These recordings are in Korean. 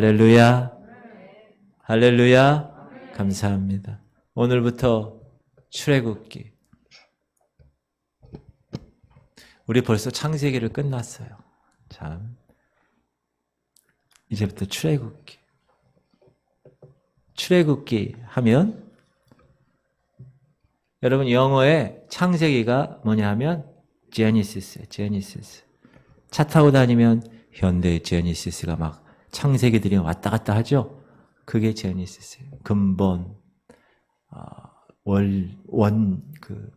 할렐루야. 할렐루야. 감사합니다. 오늘부터 출애굽기. 우리 벌써 창세기를 끝났어요. 참. 이제부터 출애굽기. 출애굽기 하면 여러분 영어에 창세기가 뭐냐 하면 제니시스. 차 타고 다니면 현대 제니시스가 막 창세기들이 왔다 갔다 하죠. 그게 제니시스예요. 근본,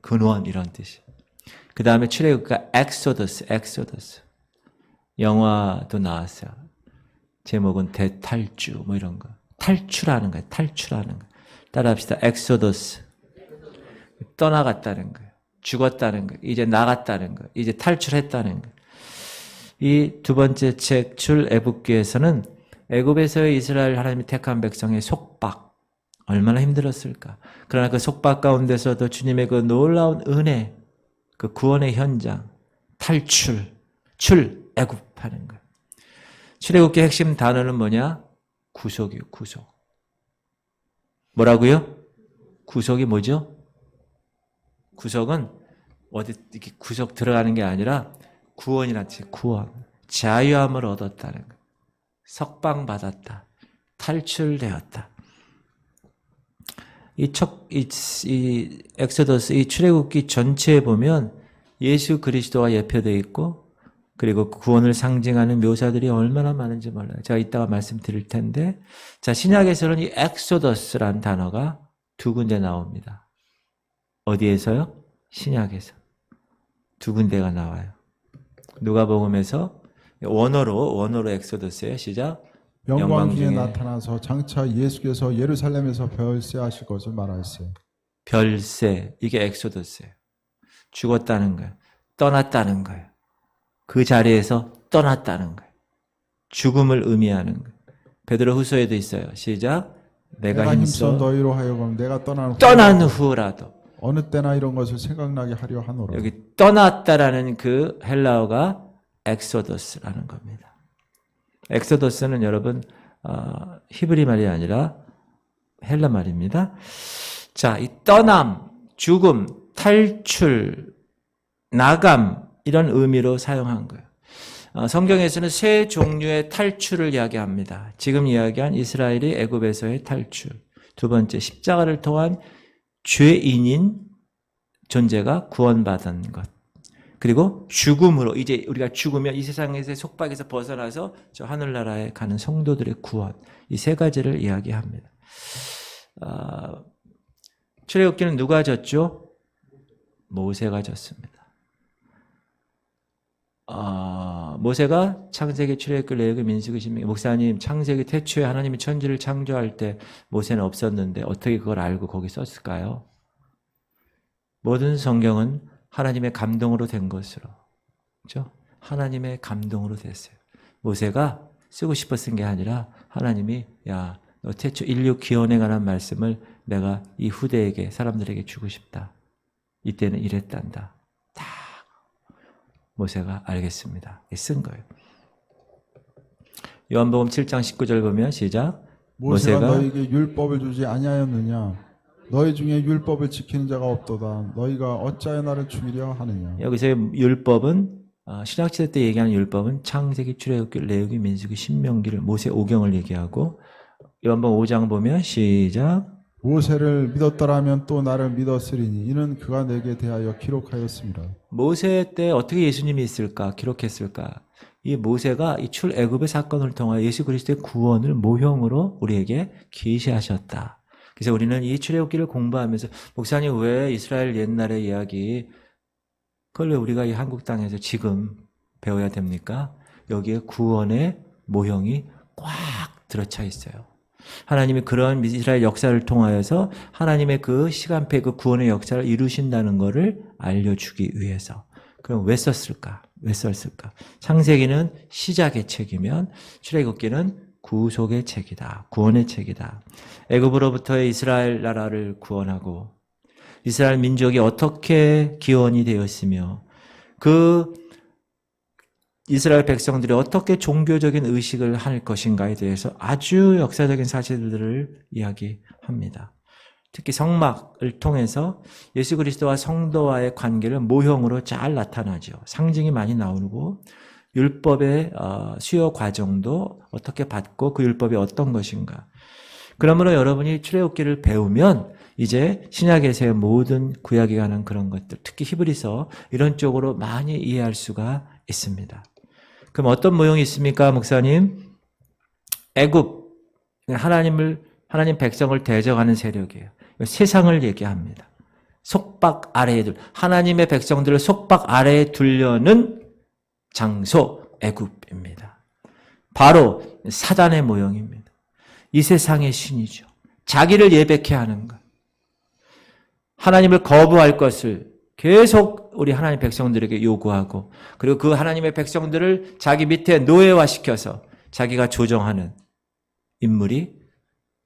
근원 이런 뜻이에요. 그 다음에 출애굽기가 엑소더스. 영화도 나왔어요. 제목은 대탈주 뭐 이런 거. 탈출하는 거예요. 따라합시다. 엑소더스. 떠나갔다는 거예요. 죽었다는 거예요. 이제 나갔다는 거예요. 이제 탈출했다는 거예요. 이 두 번째 책 출애굽기에서는 애굽에서의 이스라엘 하나님이 택한 백성의 속박 얼마나 힘들었을까. 그러나 그 속박 가운데서도 주님의 그 놀라운 은혜, 그 구원의 현장, 출애굽하는 거예요. 출애굽기의 핵심 단어는 뭐냐? 구속이요. 구속. 뭐라고요? 구속이 뭐죠? 구속은 어디 이렇게 구속 들어가는 게 아니라 구원이란 뜻, 구원. 자유함을 얻었다는 것. 석방받았다. 탈출되었다. 이 엑소더스, 이 출애굽기 전체에 보면 예수 그리스도가 예표되어 있고, 그리고 구원을 상징하는 묘사들이 얼마나 많은지 몰라요. 제가 이따가 말씀드릴 텐데, 자, 신약에서는 이 엑소더스란 단어가 두 군데 나옵니다. 어디에서요? 신약에서. 두 군데가 나와요. 누가복음에서 원어로 엑소더스예요. 시작. 영광 중에 나타나서 장차 예수께서 예루살렘에서 별세하실 것을 말하였어요. 별세. 이게 엑소더스예요. 죽었다는 거예요. 떠났다는 거예요. 그 자리에서 떠났다는 거예요. 죽음을 의미하는 거예요. 베드로후서에도 있어요. 시작. 내가 힘써 너희로 하여금 내가 떠난 후라도 어느 때나 이런 것을 생각나게 하려 하노라. 여기 떠났다라는 그 헬라어가 엑소더스라는 겁니다. 엑소더스는 여러분 히브리 말이 아니라 헬라 말입니다. 자, 이 떠남, 죽음, 탈출, 나감 이런 의미로 사용한 거예요. 성경에서는 세 종류의 탈출을 이야기합니다. 지금 이야기한 이스라엘이 애굽에서의 탈출. 두 번째, 십자가를 통한 죄인인 존재가 구원받은 것. 그리고 죽음으로 이제 우리가 죽으면 이 세상에서의 속박에서 벗어나서 저 하늘나라에 가는 성도들의 구원. 이 세 가지를 이야기합니다. 출애굽기는 누가 졌죠? 모세가 졌습니다. 모세가 창세기, 출애굽기, 레위기, 민수기, 신명기. 목사님, 창세기 태초에 하나님이 천지를 창조할 때 모세는 없었는데 어떻게 그걸 알고 거기 썼을까요? 모든 성경은 하나님의 감동으로 된 것으로, 그렇죠? 하나님의 감동으로 됐어요. 모세가 쓰고 싶어 쓴 게 아니라 하나님이 야, 너 태초 인류 기원에 관한 말씀을 내가 이 후대에게 사람들에게 주고 싶다. 이때는 이랬단다. 다 모세가 알겠습니다. 쓴 거예요. 요한복음 7장 19절 보면 시작. 모세가 너희에게 율법을 주지 아니하였느냐? 너희 중에 율법을 지키는 자가 없도다. 너희가 어찌하여 나를 죽이려 하느냐? 여기서의 율법은 신약시대 때 얘기하는 율법은 창세기, 출애굽기, 레위기, 민수기, 신명기를 모세 5경을 얘기하고 요한복음 5장 보면 시작. 모세를 믿었더라면 또 나를 믿었으리니 이는 그가 내게 대하여 기록하였습니다. 모세 때 어떻게 예수님이 있을까? 기록했을까? 이 모세가 이 출애굽의 사건을 통하여 예수 그리스도의 구원을 모형으로 우리에게 계시하셨다. 그래서 우리는 이 출애굽기를 공부하면서 목사님 왜 이스라엘 옛날의 이야기 그걸 왜 우리가 이 한국 땅에서 지금 배워야 됩니까? 여기에 구원의 모형이 꽉 들어차 있어요. 하나님이 그런 이스라엘 역사를 통하여서 하나님의 그 시간표의 그 구원의 역사를 이루신다는 것을 알려주기 위해서. 그럼 왜 썼을까? 창세기는 시작의 책이면 출애굽기는 구속의 책이다. 구원의 책이다. 애굽으로부터의 이스라엘 나라를 구원하고 이스라엘 민족이 어떻게 기원이 되었으며 그 이스라엘 백성들이 어떻게 종교적인 의식을 할 것인가에 대해서 아주 역사적인 사실들을 이야기합니다. 특히 성막을 통해서 예수 그리스도와 성도와의 관계를 모형으로 잘 나타나죠. 상징이 많이 나오고 율법의 수요 과정도 어떻게 받고 그 율법이 어떤 것인가. 그러므로 여러분이 출애굽기를 배우면 이제 신약에서의 모든 구약에 관한 그런 것들, 특히 히브리서 이런 쪽으로 많이 이해할 수가 있습니다. 그럼 어떤 모형이 있습니까, 목사님? 애굽, 하나님 백성을 대적하는 세력이에요. 세상을 얘기합니다. 속박 아래에 하나님의 백성들을 속박 아래에 두려는 장소 애굽입니다. 바로 사단의 모형입니다. 이 세상의 신이죠. 자기를 예배케 하는 것. 하나님을 거부할 것을 계속 우리 하나님 백성들에게 요구하고 그리고 그 하나님의 백성들을 자기 밑에 노예화시켜서 자기가 조정하는 인물이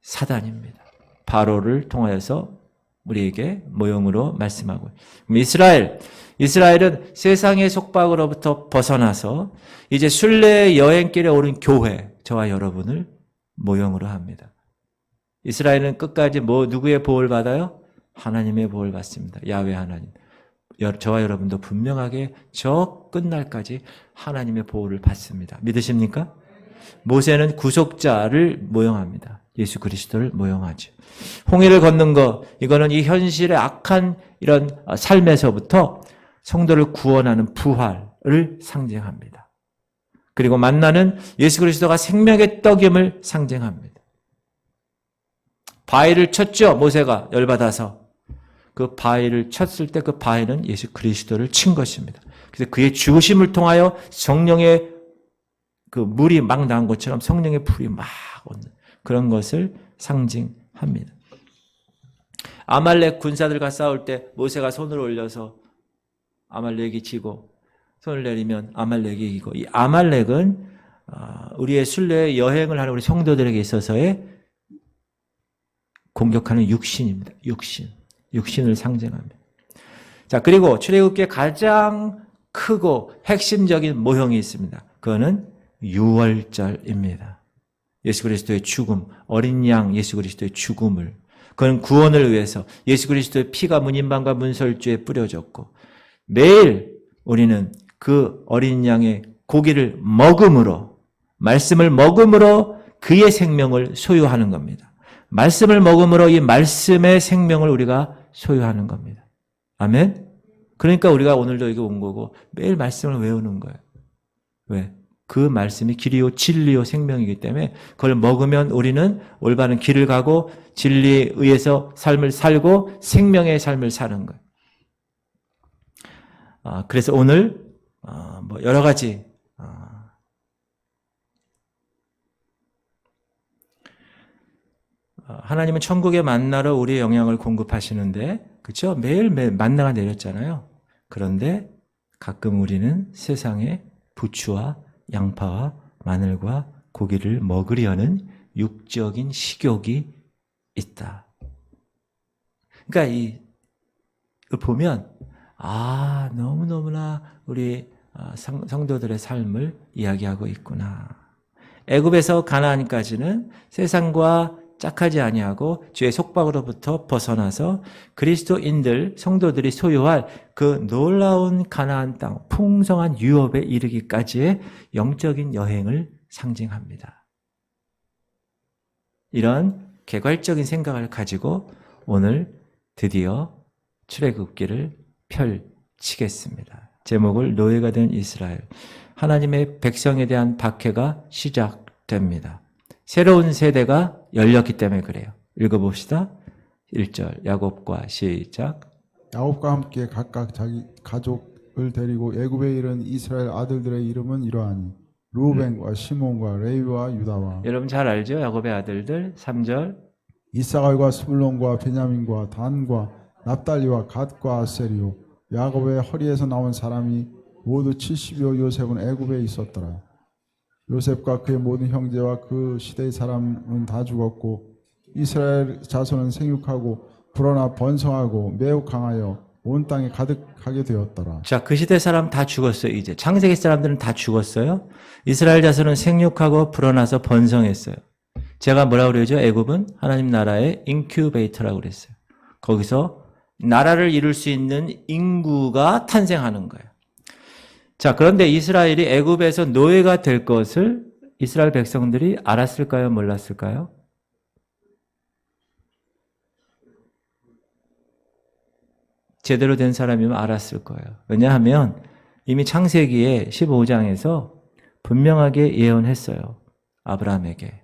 사단입니다. 바로를 통하여서 우리에게 모형으로 말씀하고 이스라엘은 세상의 속박으로부터 벗어나서 이제 순례의 여행길에 오른 교회, 저와 여러분을 모형으로 합니다. 이스라엘은 끝까지 누구의 보호를 받아요? 하나님의 보호를 받습니다. 야훼 하나님. 저와 여러분도 분명하게 저 끝날까지 하나님의 보호를 받습니다. 믿으십니까? 모세는 구속자를 모형합니다. 예수 그리스도를 모형하죠. 홍해를 걷는 것, 이거는 이 현실의 악한 이런 삶에서부터 성도를 구원하는 부활을 상징합니다. 그리고 만나는 예수 그리스도가 생명의 떡임을 상징합니다. 바위를 쳤죠, 모세가 열받아서. 그 바위를 쳤을 때 그 바위는 예수 그리스도를 친 것입니다. 그래서 그의 죽으심을 통하여 성령의 그 물이 막 나온 것처럼 성령의 불이 막 오는 그런 것을 상징합니다. 아말렉 군사들과 싸울 때 모세가 손을 올려서 아말렉이 지고 손을 내리면 아말렉이 이기고, 이 아말렉은 우리의 순례 여행을 하는 우리 성도들에게 있어서의 공격하는 육신입니다. 육신을 상징합니다. 자, 그리고 출애굽기에 가장 크고 핵심적인 모형이 있습니다. 그거는 유월절입니다. 예수 그리스도의 죽음, 어린 양 예수 그리스도의 죽음을, 그건 구원을 위해서 예수 그리스도의 피가 문인방과 문설주에 뿌려졌고 매일 우리는 그 어린 양의 고기를 먹음으로, 말씀을 먹음으로 그의 생명을 소유하는 겁니다. 말씀을 먹음으로 이 말씀의 생명을 우리가 소유하는 겁니다. 아멘? 그러니까 우리가 오늘도 여기 온 거고 매일 말씀을 외우는 거예요. 왜? 그 말씀이 길이요 진리요 생명이기 때문에 그걸 먹으면 우리는 올바른 길을 가고 진리에 의해서 삶을 살고 생명의 삶을 사는 거예요. 그래서 오늘 여러 가지 하나님은 천국의 만나로 우리의 영향을 공급하시는데, 그렇죠? 매일매일 만나가 내렸잖아요. 그런데 가끔 우리는 세상에 부추와 양파와 마늘과 고기를 먹으려는 육적인 식욕이 있다. 그러니까 이걸 보면 너무너무나 우리 성도들의 삶을 이야기하고 있구나. 애굽에서 가나안까지는 세상과 짝하지 아니하고 죄의 속박으로부터 벗어나서 그리스도인들, 성도들이 소유할 그 놀라운 가나안 땅, 풍성한 유업에 이르기까지의 영적인 여행을 상징합니다. 이런 개괄적인 생각을 가지고 오늘 드디어 출애굽기를 펼치겠습니다. 제목을 노예가 된 이스라엘, 하나님의 백성에 대한 박해가 시작됩니다. 새로운 세대가 열렸기 때문에 그래요. 읽어봅시다. 1절 야곱과 시작. 야곱과 함께 각각 자기 가족을 데리고 애굽에 이른 이스라엘 아들들의 이름은 이러하니 루벤과 시몬과 레위와 유다와. 여러분 잘 알죠? 야곱의 아들들. 3절 이사갈과 스불론과 베냐민과 단과 납달리와 갓과 아세리요. 야곱의 허리에서 나온 사람이 모두 70여. 요셉은 애굽에 있었더라. 요셉과 그의 모든 형제와 그 시대의 사람은 다 죽었고 이스라엘 자손은 생육하고 불어나 번성하고 매우 강하여 온 땅에 가득하게 되었더라. 자, 그 시대 사람 다 죽었어요, 이제. 창세기 사람들은 다 죽었어요. 이스라엘 자손은 생육하고 불어나서 번성했어요. 제가 뭐라고 그러죠? 애굽은 하나님 나라의 인큐베이터라고 그랬어요. 거기서 나라를 이룰 수 있는 인구가 탄생하는 거예요. 자, 그런데 이스라엘이 애굽에서 노예가 될 것을 이스라엘 백성들이 알았을까요? 몰랐을까요? 제대로 된 사람이면 알았을 거예요. 왜냐하면 이미 창세기에 15장에서 분명하게 예언했어요. 아브라함에게.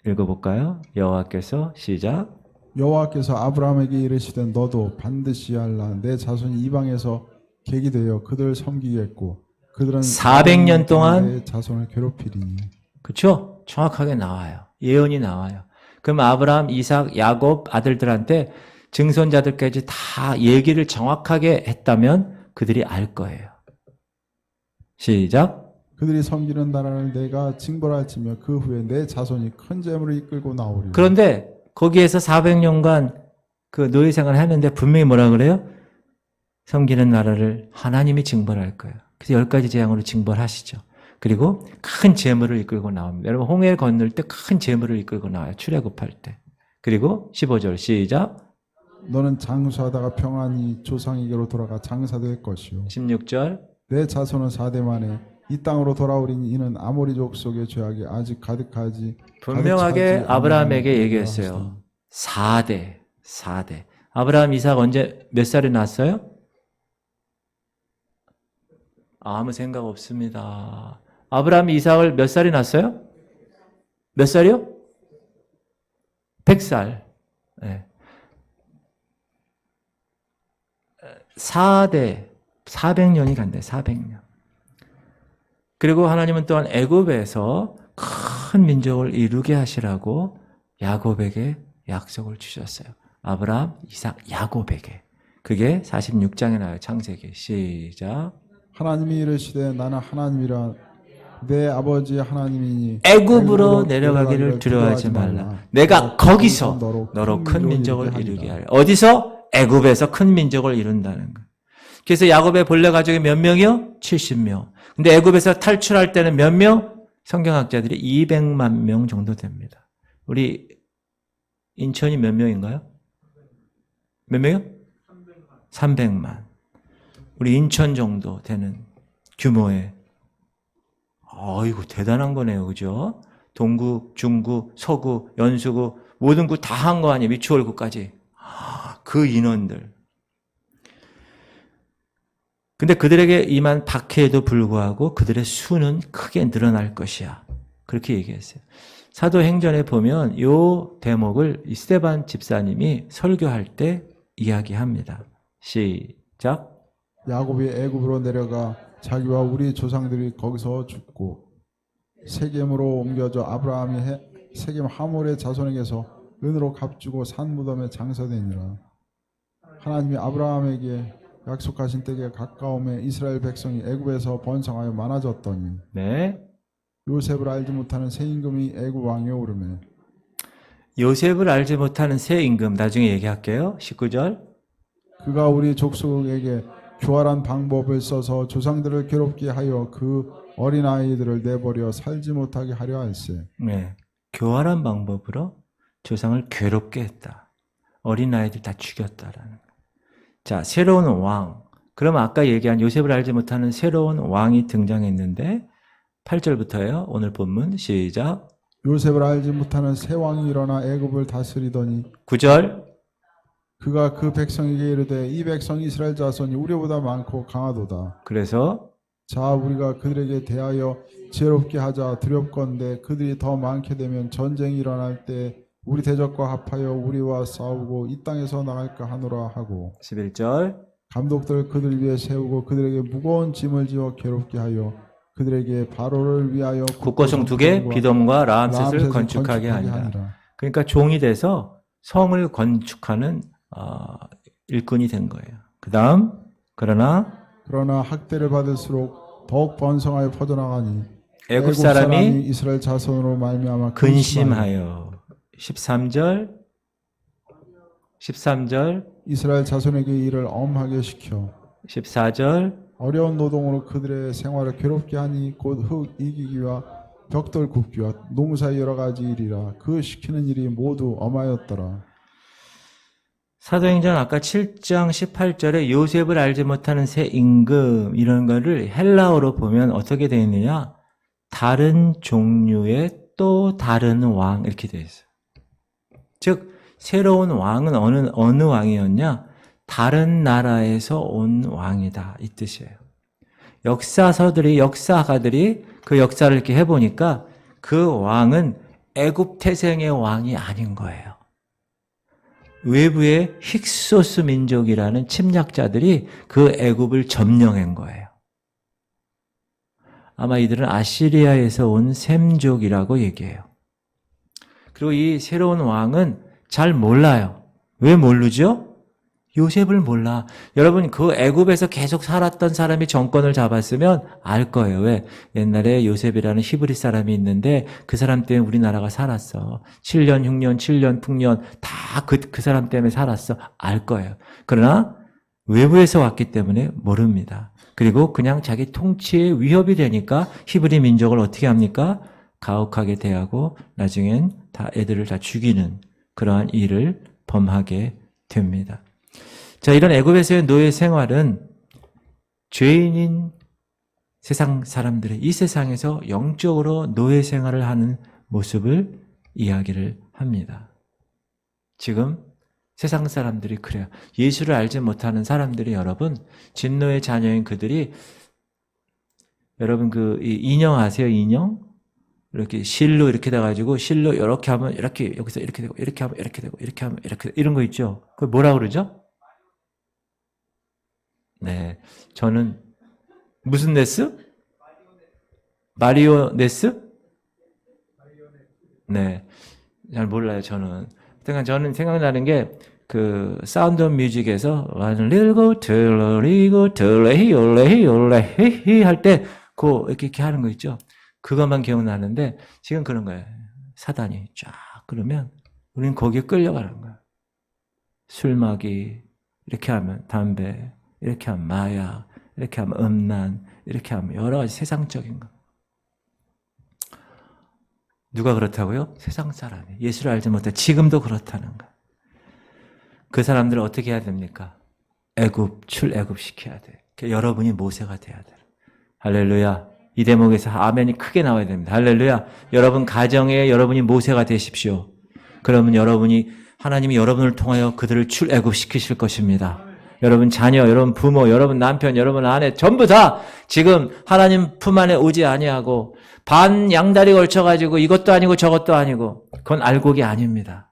읽어볼까요? 여호와께서 시작. 여호와께서 아브라함에게 이르시되 너도 반드시 알라 내 자손이 이방에서 객이 되어 그들을 섬기겠고 그들은 400년 동안 내 자손을 괴롭히리니. 그렇죠? 정확하게 나와요. 예언이 나와요. 그럼 아브라함, 이삭, 야곱 아들들한테 증손자들까지 다 얘기를 정확하게 했다면 그들이 알 거예요. 시작. 그들이 섬기는 나라를 내가 징벌할지며 그 후에 내 자손이 큰 재물을 이끌고 나오리라. 그런데 거기에서 400년간 그 노예 생활을 했는데 분명히 뭐라 그래요? 섬기는 나라를 하나님이 징벌할 거예요. 그래서 10가지 재앙으로 징벌하시죠. 그리고 큰 재물을 이끌고 나옵니다. 여러분 홍해 건널 때 큰 재물을 이끌고 나와요. 출애굽할 때. 그리고 15절 시작. 너는 장수하다가 평안히 조상에게로 돌아가 장사될 것이요 16절 내 자손은 4대 만에 이 땅으로 돌아오리니 이는 아모리족 속의 죄악이 아직 가득하지 분명하게 가득 차지 아브라함에게 않은 얘기했어요. 4대. 아브라함, 이삭 언제 몇 살에 낳았어요? 아무 생각 없습니다. 아브라함이 이삭을 몇 살에 낳았어요? 몇 살이요? 100살. 네. 4대, 400년이 간대, 400년. 그리고 하나님은 또한 애굽에서 큰 민족을 이루게 하시라고 야곱에게 약속을 주셨어요. 아브라함, 이삭, 야곱에게. 그게 46장에 나와요. 창세기. 시작. 하나님이 이르시되 나는 하나님이라 내 아버지 하나님이니 애굽으로 내려가기를 두려워하지 말라. 내가 거기서 너로 큰 민족을 이루게 하리라. 어디서? 애굽에서 큰 민족을 이룬다는 거예요. 그래서 야곱의 본래 가족이 몇 명이요? 70명. 근데 애굽에서 탈출할 때는 몇 명? 성경학자들이 200만 명 정도 됩니다. 우리 인천이 몇 명인가요? 몇 명이요? 300만. 우리 인천 정도 되는 규모의. 아이고 대단한 거네요. 그죠? 동구, 중구, 서구, 연수구 모든 구 다 한 거 아니에요. 미추홀구까지. 그 인원들. 근데 그들에게 임한 박해에도 불구하고 그들의 수는 크게 늘어날 것이야. 그렇게 얘기했어요. 사도행전에 보면 이 대목을 스데반 집사님이 설교할 때 이야기합니다. 시작. 야곱이 애굽으로 내려가 자기와 우리 조상들이 거기서 죽고 세겜으로 옮겨져 아브라함이 세겜 하몰의 자손에게서 은으로 값주고 산 무덤에 장사되니라. 하나님이 아브라함에게 약속하신 때에 가까움에 이스라엘 백성이 애굽에서 번성하여 많아졌더니 네. 요셉을 알지 못하는 새 임금이 애굽 왕에 오르매 요셉을 알지 못하는 새 임금 나중에 얘기할게요. 19절. 그가 우리 족속에게 교활한 방법을 써서 조상들을 괴롭게 하여 그 어린아이들을 내버려 살지 못하게 하려 할세. 네. 교활한 방법으로 조상을 괴롭게 했다. 어린아이들 다 죽였다라는 거예요. 자, 새로운 왕. 그럼 아까 얘기한 요셉을 알지 못하는 새로운 왕이 등장했는데 8절부터예요. 오늘 본문 시작. 요셉을 알지 못하는 새 왕이 일어나 애굽을 다스리더니 9절. 그가 그 백성에게 이르되 이 백성 이스라엘 자손이 우리보다 많고 강하도다. 그래서 자 우리가 그들에게 대하여 지혜롭게 하자. 두렵건대 그들이 더 많게 되면 전쟁이 일어날 때 우리 대적과 합하여 우리와 싸우고 이 땅에서 나갈까 하노라 하고 11절. 감독들 그들 위에 세우고 그들에게 무거운 짐을 지어 괴롭게 하여 그들에게 바로를 위하여 국고성 2개 비돔과 라암셋을 건축하게 하니라. 그러니까 종이 돼서 성을 건축하는 일꾼이 된 거예요. 그 다음 그러나 학대를 받을수록 더욱 번성하여 퍼져나가니 애굽 사람이 이스라엘 자손으로 말미암아 근심하여 13절 이스라엘 자손에게 일을 엄하게 시켜 14절 어려운 노동으로 그들의 생활을 괴롭게 하니 곧 흙 이기기와 벽돌 굽기와 농사의 여러 가지 일이라 그 시키는 일이 모두 엄하였더라. 사도행전 아까 7장 18절에 요셉을 알지 못하는 새 임금 이런 거를 헬라어로 보면 어떻게 되어 있느냐? 다른 종류의 또 다른 왕 이렇게 되어 있어요. 즉 새로운 왕은 어느 왕이었냐? 다른 나라에서 온 왕이다 이 뜻이에요. 역사가들이 그 역사를 이렇게 해보니까 그 왕은 애굽 태생의 왕이 아닌 거예요. 외부의 힉소스 민족이라는 침략자들이 그 애굽을 점령한 거예요. 아마 이들은 아시리아에서 온 셈족이라고 얘기해요. 그리고 이 새로운 왕은 잘 몰라요. 왜 모르죠? 요셉을 몰라. 여러분 그 애굽에서 계속 살았던 사람이 정권을 잡았으면 알 거예요. 왜? 옛날에 요셉이라는 히브리 사람이 있는데 그 사람 때문에 우리나라가 살았어. 7년 흉년 7년 풍년 다 그 사람 때문에 살았어. 알 거예요. 그러나 외부에서 왔기 때문에 모릅니다. 그리고 그냥 자기 통치에 위협이 되니까 히브리 민족을 어떻게 합니까? 가혹하게 대하고 나중엔 다 애들을 다 죽이는 그러한 일을 범하게 됩니다. 자, 이런 애굽에서의 노예 생활은 죄인인 세상 사람들의 이 세상에서 영적으로 노예 생활을 하는 모습을 이야기를 합니다. 지금 세상 사람들이 그래요. 예수를 알지 못하는 사람들이 여러분, 진노의 자녀인 그들이 여러분 이 인형 아세요? 인형? 이렇게 실로 이렇게 돼가지고 실로 이렇게 하면 이렇게 여기서 이렇게 되고 이렇게 하면 이렇게 되고 이렇게 하면 이렇게 이런 거 있죠? 그걸 뭐라 그러죠? 네, 저는 무슨 네스? 마리오네스? 네, 잘 몰라요. 저는 생각나는 게 그 사운드 오브 뮤직에서 리고 들리고 들레히 올레히 올레히 할 때 그 이렇게 하는 거 있죠. 그것만 기억나는데 지금 그런 거예요. 사단이 쫙 그러면 우리는 거기에 끌려가는 거야. 술마기 이렇게 하면 담배 이렇게 하면 마약, 이렇게 하면 음란, 이렇게 하면 여러 가지 세상적인 거. 누가 그렇다고요? 세상 사람이. 예수를 알지 못해 지금도 그렇다는 거. 그 사람들을 어떻게 해야 됩니까? 출애굽 시켜야 돼. 여러분이 모세가 돼야 돼. 할렐루야. 이 대목에서 아멘이 크게 나와야 됩니다. 할렐루야. 여러분 가정에 여러분이 모세가 되십시오. 그러면 하나님이 여러분을 통하여 그들을 출애굽 시키실 것입니다. 여러분 자녀, 여러분 부모, 여러분 남편, 여러분 아내 전부 다 지금 하나님 품 안에 오지 아니하고 반 양다리 걸쳐가지고 이것도 아니고 저것도 아니고 그건 알곡이 아닙니다.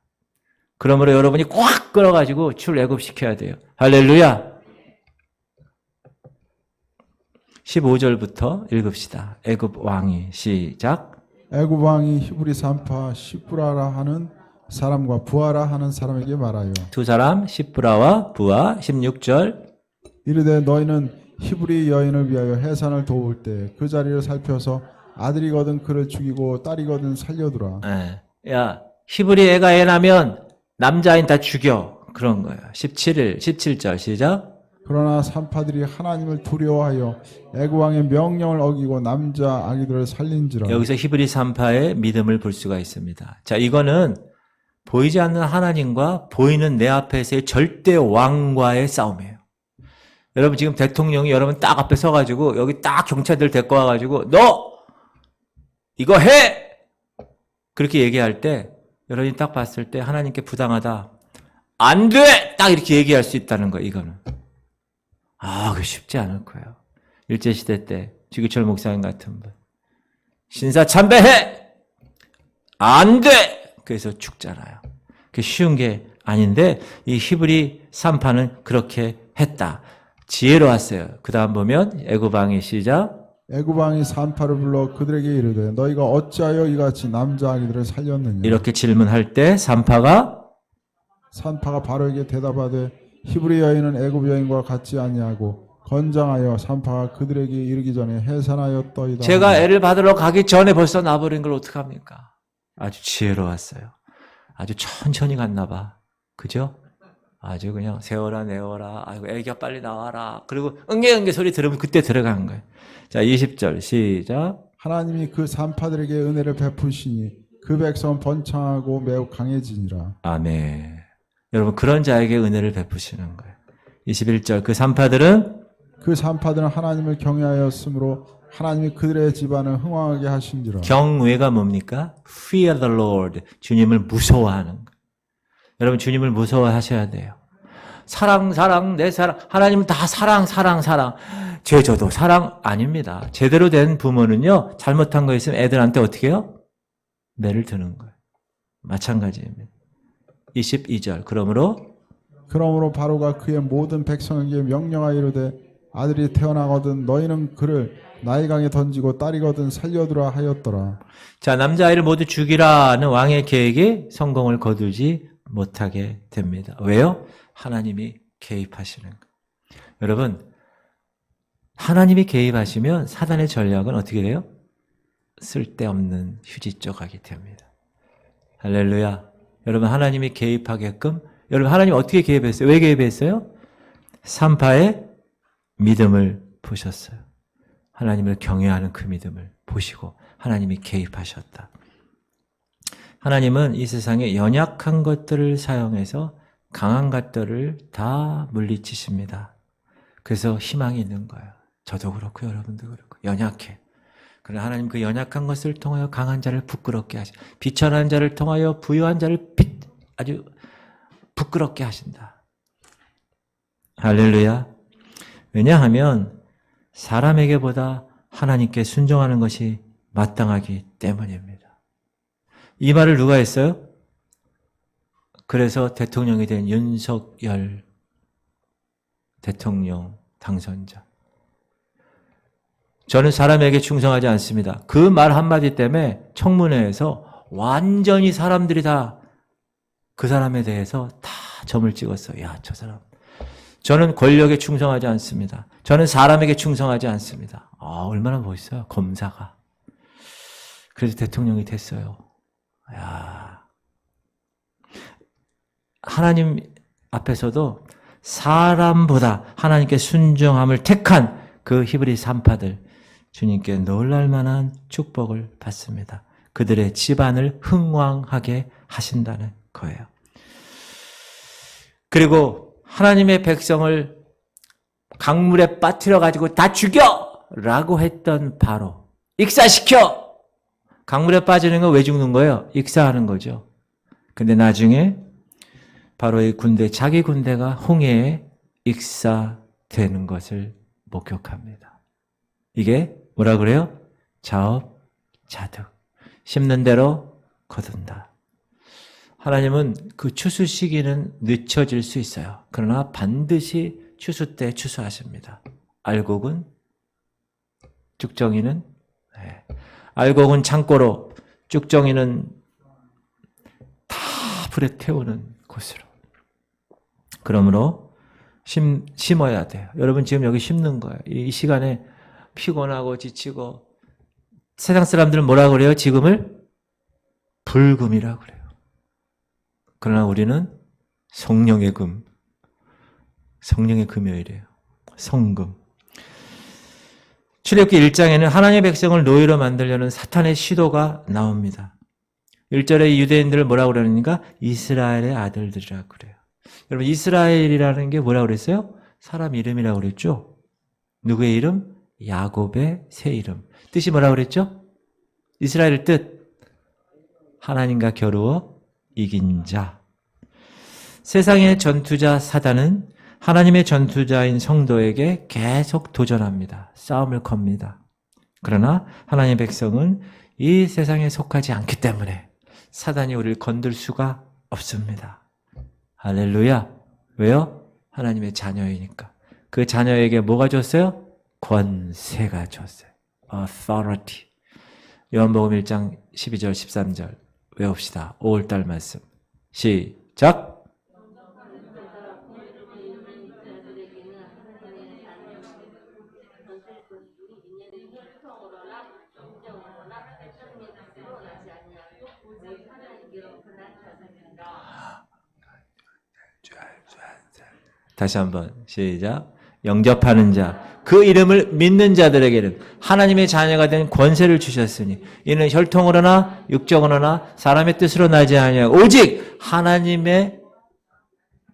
그러므로 여러분이 꽉 끌어가지고 출애굽시켜야 돼요. 할렐루야. 15절부터 읽읍시다. 애굽 왕이 시작. 애굽 왕이 히브리 산파 시브라라 하는 사람과 부하라 하는 사람에게 말하여 두 사람 시브라와 부하 16절 이르되 너희는 히브리 여인을 위하여 해산을 도울 때 그 자리를 살펴서 아들이거든 그를 죽이고 딸이거든 살려두라. 야 히브리 애가 애 나면 남자인 다 죽여. 그런 거예요. 17절 시작. 그러나 산파들이 하나님을 두려워하여 애굽 왕의 명령을 어기고 남자 아기들을 살린지라. 여기서 히브리 산파의 믿음을 볼 수가 있습니다. 자, 이거는 보이지 않는 하나님과 보이는 내 앞에서의 절대 왕과의 싸움이에요. 여러분 지금 대통령이 여러분 딱 앞에 서가지고 여기 딱 경찰들 데리고 와가지고 너 이거 해! 그렇게 얘기할 때 여러분이 딱 봤을 때 하나님께 부당하다. 안 돼! 딱 이렇게 얘기할 수 있다는 거예요. 이거는. 그게 쉽지 않을 거예요. 일제시대 때 주기철 목사님 같은 분. 신사 참배해! 안 돼! 그래서 죽잖아요. 그게 쉬운 게 아닌데 이 히브리 산파는 그렇게 했다. 지혜로웠어요. 그 다음 보면 애굽 왕의 시작. 애굽 왕이 산파를 불러 그들에게 이르되 너희가 어찌하여 이같이 남자 아기들을 살렸느냐. 이렇게 질문할 때 산파가 바로에게 대답하되 히브리 여인은 애굽 여인과 같지 아니하고 건장하여 산파가 그들에게 이르기 전에 해산하였더이다. 제가 애를 받으러 가기 전에 벌써 나버린 걸 어떡합니까? 아주 지혜로웠어요. 아주 천천히 갔나 봐. 그죠? 아주 그냥 세워라 내워라. 아이고 애기야 빨리 나와라. 그리고 응애 소리 들으면 그때 들어가는 거예요. 자 20절 시작. 하나님이 그 산파들에게 은혜를 베푸시니 그 백성은 번창하고 매우 강해지니라. 아멘. 여러분 그런 자에게 은혜를 베푸시는 거예요. 21절 그 산파들은 그 산파들은 하나님을 경외하였으므로 하나님이 그들의 집안을 흥왕하게 하신지라. 경외가 뭡니까? Fear the Lord. 주님을 무서워하는 거예요. 여러분 주님을 무서워하셔야 돼요. 사랑 내 사랑. 하나님은 다 사랑. 제저도 사랑 아닙니다. 제대로 된 부모는요. 잘못한 거 있으면 애들한테 어떻게 해요? 매를 드는 거예요. 마찬가지입니다. 22절 그러므로 바로가 그의 모든 백성에게 명령하여 이르되 아들이 태어나거든 너희는 그를 나일강에 던지고 딸이거든 살려두라 하였더라. 자 남자아이를 모두 죽이라는 왕의 계획이 성공을 거두지 못하게 됩니다. 왜요? 하나님이 개입하시는 거예요. 여러분 하나님이 개입하시면 사단의 전략은 어떻게 돼요? 쓸데없는 휴지 조각이 됩니다. 할렐루야. 여러분 하나님이 개입하게끔 여러분 하나님 어떻게 개입했어요? 왜 개입했어요? 산파의 믿음을 보셨어요. 하나님을 경외하는 그 믿음을 보시고 하나님이 개입하셨다. 하나님은 이 세상에 연약한 것들을 사용해서 강한 것들을 다 물리치십니다. 그래서 희망이 있는 거예요. 저도 그렇고 여러분도 그렇고 연약해. 그러나 하나님 그 연약한 것을 통하여 강한 자를 부끄럽게 하시고 비천한 자를 통하여 부유한 자를 아주 부끄럽게 하신다. 할렐루야. 왜냐하면 사람에게보다 하나님께 순종하는 것이 마땅하기 때문입니다. 이 말을 누가 했어요? 그래서 대통령이 된 윤석열 대통령 당선자. 저는 사람에게 충성하지 않습니다. 그 말 한마디 때문에 청문회에서 완전히 사람들이 다 그 사람에 대해서 다 점을 찍었어요. 야, 저 사람. 저는 권력에 충성하지 않습니다. 저는 사람에게 충성하지 않습니다. 얼마나 멋있어요. 검사가. 그래서 대통령이 됐어요. 야. 하나님 앞에서도 사람보다 하나님께 순종함을 택한 그 히브리 산파들 주님께 놀랄 만한 축복을 받습니다. 그들의 집안을 흥왕하게 하신다는 거예요. 그리고 하나님의 백성을 강물에 빠뜨려 가지고 다 죽여! 라고 했던 바로 익사시켜! 강물에 빠지는 건 왜 죽는 거예요? 익사하는 거죠. 근데 나중에 바로의 군대, 자기 군대가 홍해에 익사되는 것을 목격합니다. 이게 뭐라 그래요? 자업자득. 심는 대로 거둔다. 하나님은 그 추수 시기는 늦춰질 수 있어요. 그러나 반드시 추수 때 추수하십니다. 알곡은 쭉정이는 알곡은 창고로 쭉정이는 다 불에 태우는 곳으로. 그러므로 심어야 돼요. 여러분 지금 여기 심는 거예요. 이 시간에 피곤하고 지치고 세상 사람들은 뭐라고 그래요? 지금을 불금이라고 그래요. 그러나 우리는 성령의 금, 성령의 금요일이에요. 성금. 출애굽기 1장에는 하나님의 백성을 노예로 만들려는 사탄의 시도가 나옵니다. 1절에 유대인들을 뭐라고 그러는가? 이스라엘의 아들들이라고 그래요. 여러분 이스라엘이라는 게 뭐라고 그랬어요? 사람 이름이라고 그랬죠? 누구의 이름? 야곱의 새 이름. 뜻이 뭐라고 그랬죠? 이스라엘의 뜻. 하나님과 겨루어 이긴 자. 세상의 전투자 사단은 하나님의 전투자인 성도에게 계속 도전합니다. 싸움을 겁니다. 그러나 하나님의 백성은 이 세상에 속하지 않기 때문에 사단이 우리를 건들 수가 없습니다. 할렐루야. 왜요? 하나님의 자녀이니까. 그 자녀에게 뭐가 줬어요? 권세가 줬어요. authority. 요한복음 1장 12절 13절 외웁시다. 5월달 말씀. 시작. 다시 한번 시작. 영접하는 자, 그 이름을 믿는 자들에게는 하나님의 자녀가 된 권세를 주셨으니 이는 혈통으로나 육정으로나 사람의 뜻으로 나지 아니하고 오직 하나님의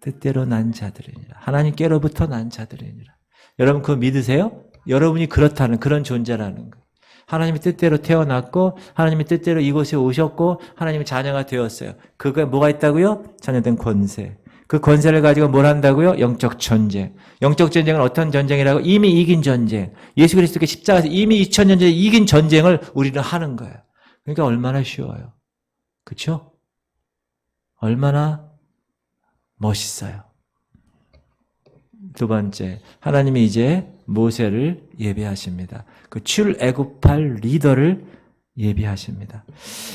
뜻대로 난 자들이니라. 하나님께로부터 난 자들이니라. 여러분 그거 믿으세요? 여러분이 그렇다는 그런 존재라는 거예요. 하나님의 뜻대로 태어났고 하나님의 뜻대로 이곳에 오셨고 하나님의 자녀가 되었어요. 그거에 뭐가 있다고요? 자녀된 권세. 그 권세를 가지고 뭘 한다고요? 영적 전쟁. 영적 전쟁은 어떤 전쟁이라고? 이미 이긴 전쟁. 예수 그리스도께 십자가에서 이미 2000년 전에 이긴 전쟁을 우리는 하는 거예요. 그러니까 얼마나 쉬워요. 그렇죠? 얼마나 멋있어요. 두 번째, 하나님이 이제 모세를 예비하십니다. 그 출애굽할 리더를 예비하십니다.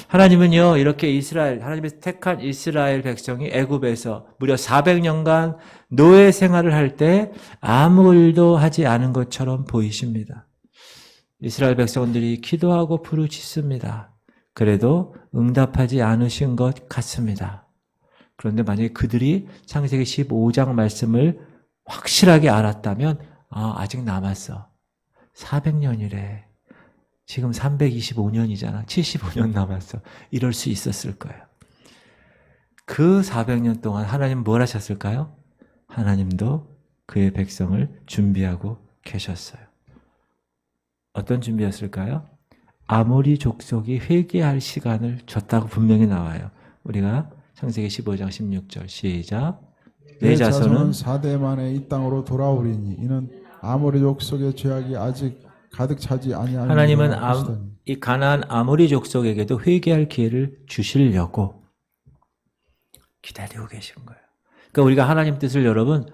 하나님은요, 이렇게 하나님의 택한 이스라엘 백성이 애굽에서 무려 400년간 노예 생활을 할 때 아무 일도 하지 않은 것처럼 보이십니다. 이스라엘 백성들이 기도하고 부르짖습니다. 그래도 응답하지 않으신 것 같습니다. 그런데 만약에 그들이 창세기 15장 말씀을 확실하게 알았다면 아직 남았어. 400년이래. 지금 325년이잖아. 75년 남았어. 이럴 수 있었을 거예요. 그 400년 동안 하나님 뭘 하셨을까요? 하나님도 그의 백성을 준비하고 계셨어요. 어떤 준비였을까요? 아모리 족속이 회개할 시간을 줬다고 분명히 나와요. 우리가 창세기 15장 16절 시작. 내 자손은 4대 만에 이 땅으로 돌아오리니 이는 아모리 족속의 죄악이 아직 가득 차지 아니하니라. 하나님은 이 가나안 아모리 족속에게도 회개할 기회를 주시려고 기다리고 계신 거예요. 그러니까 우리가 하나님 뜻을 여러분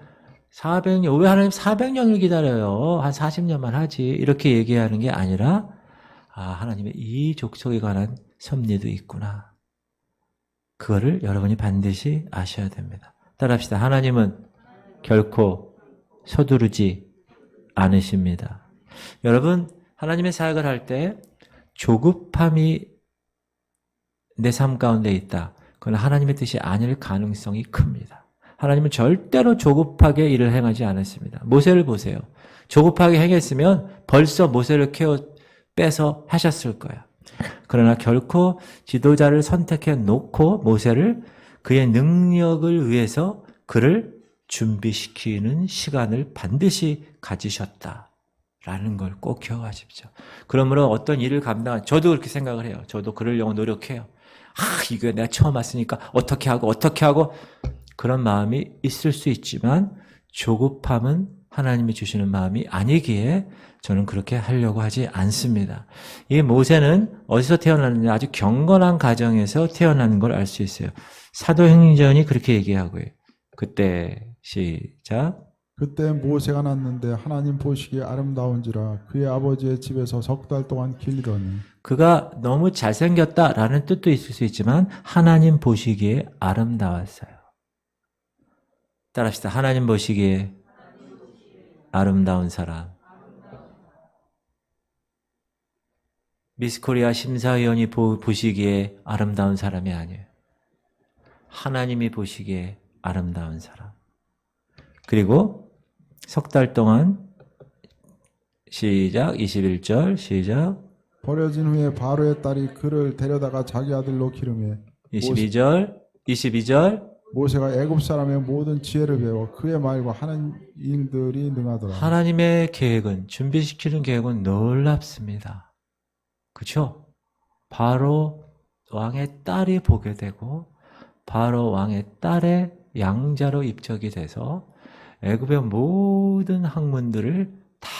400년, 왜 하나님 400년을 기다려요? 한 40년만 하지. 이렇게 얘기하는 게 아니라 하나님의 이 족속에 관한 섭리도 있구나. 그거를 여러분이 반드시 아셔야 됩니다. 따라합시다. 하나님은 결코 서두르지 않으십니다. 여러분, 하나님의 사역을 할 때 조급함이 내 삶 가운데 있다. 그건 하나님의 뜻이 아닐 가능성이 큽니다. 하나님은 절대로 조급하게 일을 행하지 않았습니다. 모세를 보세요. 조급하게 행했으면 벌써 모세를 빼서 하셨을 거야. 그러나 결코 지도자를 선택해 놓고 모세를 그의 능력을 위해서 그를 준비시키는 시간을 반드시 가지셨다라는 걸 꼭 기억하십시오. 그러므로 어떤 일을 저도 그렇게 생각을 해요. 저도 그러려고 노력해요. 이거 내가 처음 왔으니까 어떻게 하고 그런 마음이 있을 수 있지만 조급함은 하나님이 주시는 마음이 아니기에 저는 그렇게 하려고 하지 않습니다. 이 모세는 어디서 태어났느냐 아주 경건한 가정에서 태어나는 걸 알 수 있어요. 사도행전이 그렇게 얘기하고요. 그때 시작. 그때 모세가 났는데 하나님 보시기에 아름다운지라 그의 아버지의 집에서 3달 동안 길리더니. 그가 너무 잘생겼다라는 뜻도 있을 수 있지만 하나님 보시기에 아름다웠어요. 따라합시다. 하나님 보시기에 아름다운 사람. 미스코리아 심사위원이 보시기에 아름다운 사람이 아니에요. 하나님이 보시기에 아름다운 사람. 그리고 3달 동안 시작 21절 시작 버려진 후에 바로의 딸이 그를 데려다가 자기 아들로 기르매 22절 모세가 애굽 사람의 모든 지혜를 배워 그의 말과 하는 일들이 능하더라. 하나님의 계획은 준비시키는 계획은 놀랍습니다. 그렇죠? 바로 왕의 딸이 보게 되고 바로 왕의 딸의 양자로 입적이 돼서 애굽의 모든 학문들을 다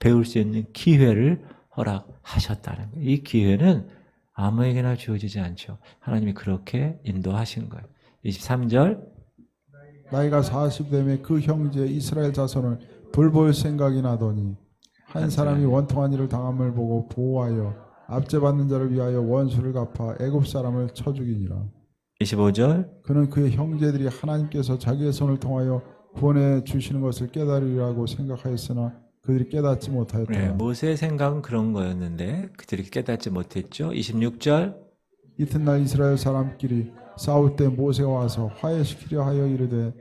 배울 수 있는 기회를 허락하셨다는 거예요. 이 기회는 아무에게나 주어지지 않죠. 하나님이 그렇게 인도하신 거예요. 23절 나이가 40되매 그 형제 이스라엘 자손을 돌볼 생각이 나더니 한 사람이 원통한 일을 당함을 보고 보호하여 압제받는 자를 위하여 원수를 갚아 애굽 사람을 쳐 죽이니라. 25절 그는 그의 형제들이 하나님께서 자기의 손을 통하여 구원해 주시는 것을 깨달으리라고 생각하였으나 그들이 깨닫지 못하였다. 네, 모세의 생각은 그런 거였는데 그들이 깨닫지 못했죠. 26절 이튿날 이스라엘 사람끼리 싸울 때 모세가 와서 화해시키려 하여 이르되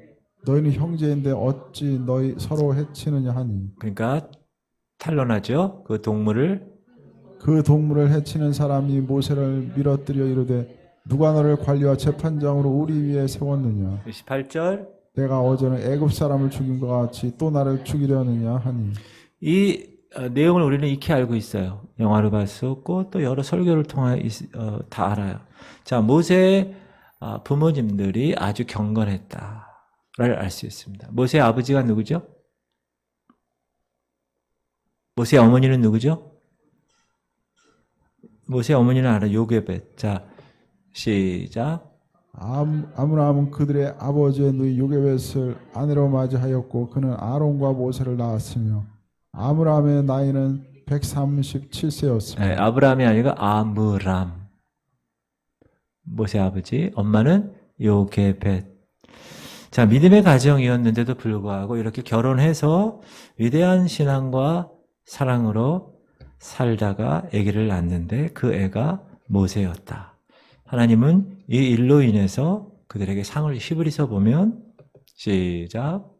너희는 형제인데 어찌 너희 서로 해치느냐 하니 그러니까 탄론하죠. 그 동물을. 그 동물을 해치는 사람이 모세를 밀어뜨려 이르되 누가 너를 관리와 재판장으로 우리 위에 세웠느냐 18절. 내가 어제는 애굽 사람을 죽인 것 같이 또 나를 죽이려느냐 하니 이 내용을 우리는 익히 알고 있어요. 영화를 봤었고 또 여러 설교를 통해 다 알아요. 자, 모세의 부모님들이 아주 경건했다를 알 수 있습니다. 모세의 아버지가 누구죠? 모세의 어머니는 누구죠? 모세의 어머니는 알아요. 요게벳. 자, 시작. 아므람은 그들의 아버지의 누이 요게벳을 아내로 맞이하였고 그는 아론과 모세를 낳았으며 아므람의 나이는 137세였습니다. 네, 아브라함이 아니라 아므람. 모세 아버지, 엄마는 요게벳. 자, 믿음의 가정이었는데도 불구하고 이렇게 결혼해서 위대한 신앙과 사랑으로 살다가 아기를 낳는데 그 애가 모세였다. 하나님은 이 일로 인해서 그들에게 상을 히브리서 보면 시작.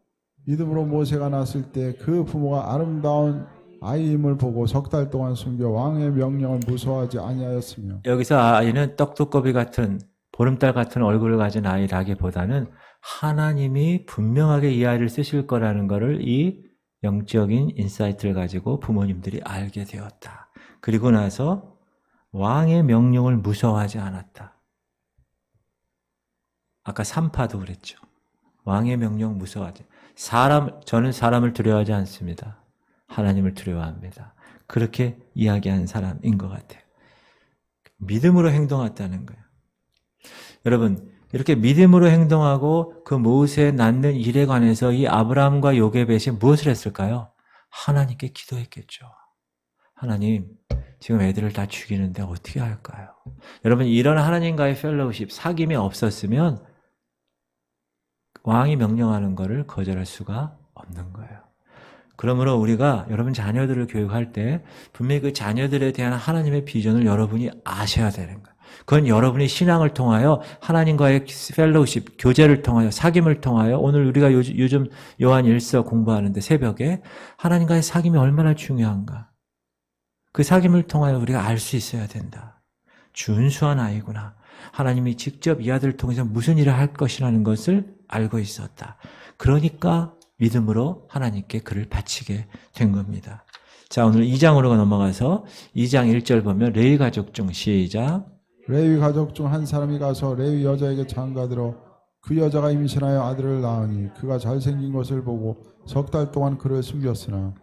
믿음으로 모세가 낳았을 때 그 부모가 아름다운 아이임을 보고 석 달 동안 숨겨 왕의 명령을 무서워하지 아니하였으며 여기서 아이는 떡두꺼비 같은 보름달 같은 얼굴을 가진 아이라기보다는 하나님이 분명하게 이 아이를 쓰실 거라는 것을 이 영적인 인사이트를 가지고 부모님들이 알게 되었다. 그리고 나서 왕의 명령을 무서워하지 않았다. 아까 삼파도 그랬죠. 왕의 명령 무서워하지. 저는 사람을 두려워하지 않습니다. 하나님을 두려워합니다. 그렇게 이야기한 사람인 것 같아요. 믿음으로 행동했다는 거예요. 여러분, 이렇게 믿음으로 행동하고 그 모세 낳는 일에 관해서 이 아브라함과 요게벳이 무엇을 했을까요? 하나님께 기도했겠죠. 하나님, 지금 애들을 다 죽이는데 어떻게 할까요? 여러분, 이런 하나님과의 펠로우십, 사귐이 없었으면 왕이 명령하는 것을 거절할 수가 없는 거예요. 그러므로 우리가 여러분 자녀들을 교육할 때 분명히 그 자녀들에 대한 하나님의 비전을 여러분이 아셔야 되는 거예요. 그건 여러분이 신앙을 통하여 하나님과의 펠로우십, 교제를 통하여 사귐을 통하여 오늘 우리가 요즘 요한 1서 공부하는데 새벽에 하나님과의 사귐이 얼마나 중요한가. 그 사귐을 통하여 우리가 알 수 있어야 된다. 준수한 아이구나. 하나님이 직접 이 아들을 통해서 무슨 일을 할 것이라는 것을 알고 있었다. 그러니까 믿음으로 하나님께 그를 바치게 된 겁니다. 자, 오늘 2장으로 넘어가서 2장 1절 보면 레위 가족 중 시작. 레위 가족 중 한 사람이 가서 레위 여자에게 장가들어 그 여자가 임신하여 아들을 낳으니 그가 잘생긴 것을 보고 석 달 동안 그를 숨겼으나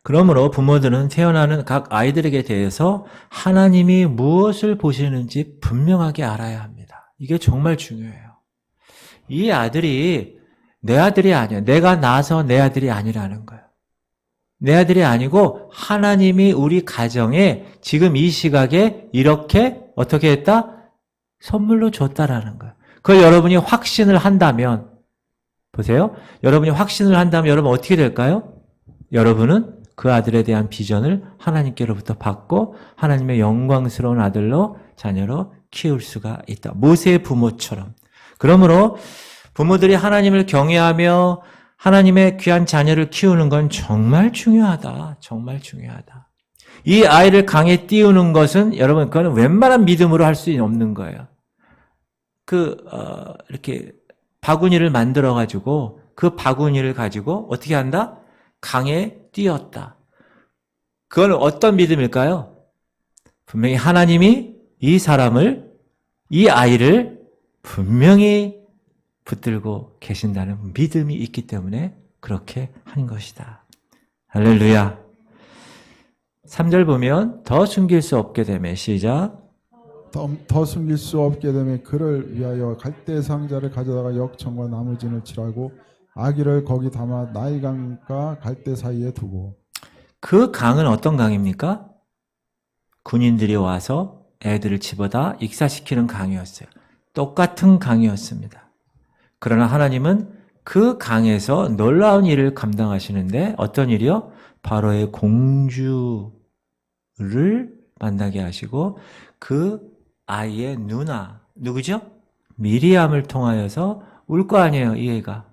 그러므로 부모들은 태어나는 각 아이들에게 대해서 하나님이 무엇을 보시는지 분명하게 알아야 합니다. 이게 정말 중요해요. 이 아들이 내 아들이 아니야. 내가 낳아서 내 아들이 아니라는 거예요. 내 아들이 아니고 하나님이 우리 가정에 지금 이 시각에 이렇게 어떻게 했다? 선물로 줬다라는 거예요. 그걸 여러분이 확신을 한다면 보세요. 여러분이 확신을 한다면 여러분 어떻게 될까요? 여러분은 그 아들에 대한 비전을 하나님께로부터 받고 하나님의 영광스러운 아들로 자녀로 키울 수가 있다. 모세의 부모처럼. 그러므로 부모들이 하나님을 경외하며 하나님의 귀한 자녀를 키우는 건 정말 중요하다. 정말 중요하다. 이 아이를 강에 띄우는 것은 여러분 그거는 웬만한 믿음으로 할 수 없는 거예요. 이렇게 바구니를 만들어 가지고 그 바구니를 가지고 어떻게 한다? 강에 띄었다. 그건 어떤 믿음일까요? 분명히 하나님이 이 아이를 분명히 붙들고 계신다는 믿음이 있기 때문에 그렇게 한 것이다. 할렐루야. 3절 보면 더 숨길 수 없게 되매 시작. 더 숨길 수 없게 되면 그를 위하여 갈대 상자를 가져다가 역청과 나무진을 칠하고 아기를 거기 담아 나일강과 갈대 사이에 두고 그 강은 어떤 강입니까? 군인들이 와서 애들을 집어다 익사시키는 강이었어요. 똑같은 강이었습니다. 그러나 하나님은 그 강에서 놀라운 일을 감당하시는데 어떤 일이요? 바로의 공주를 만나게 하시고 그 아이의 누나, 누구죠? 미리암을 통하여서 울 거 아니에요, 이 애가.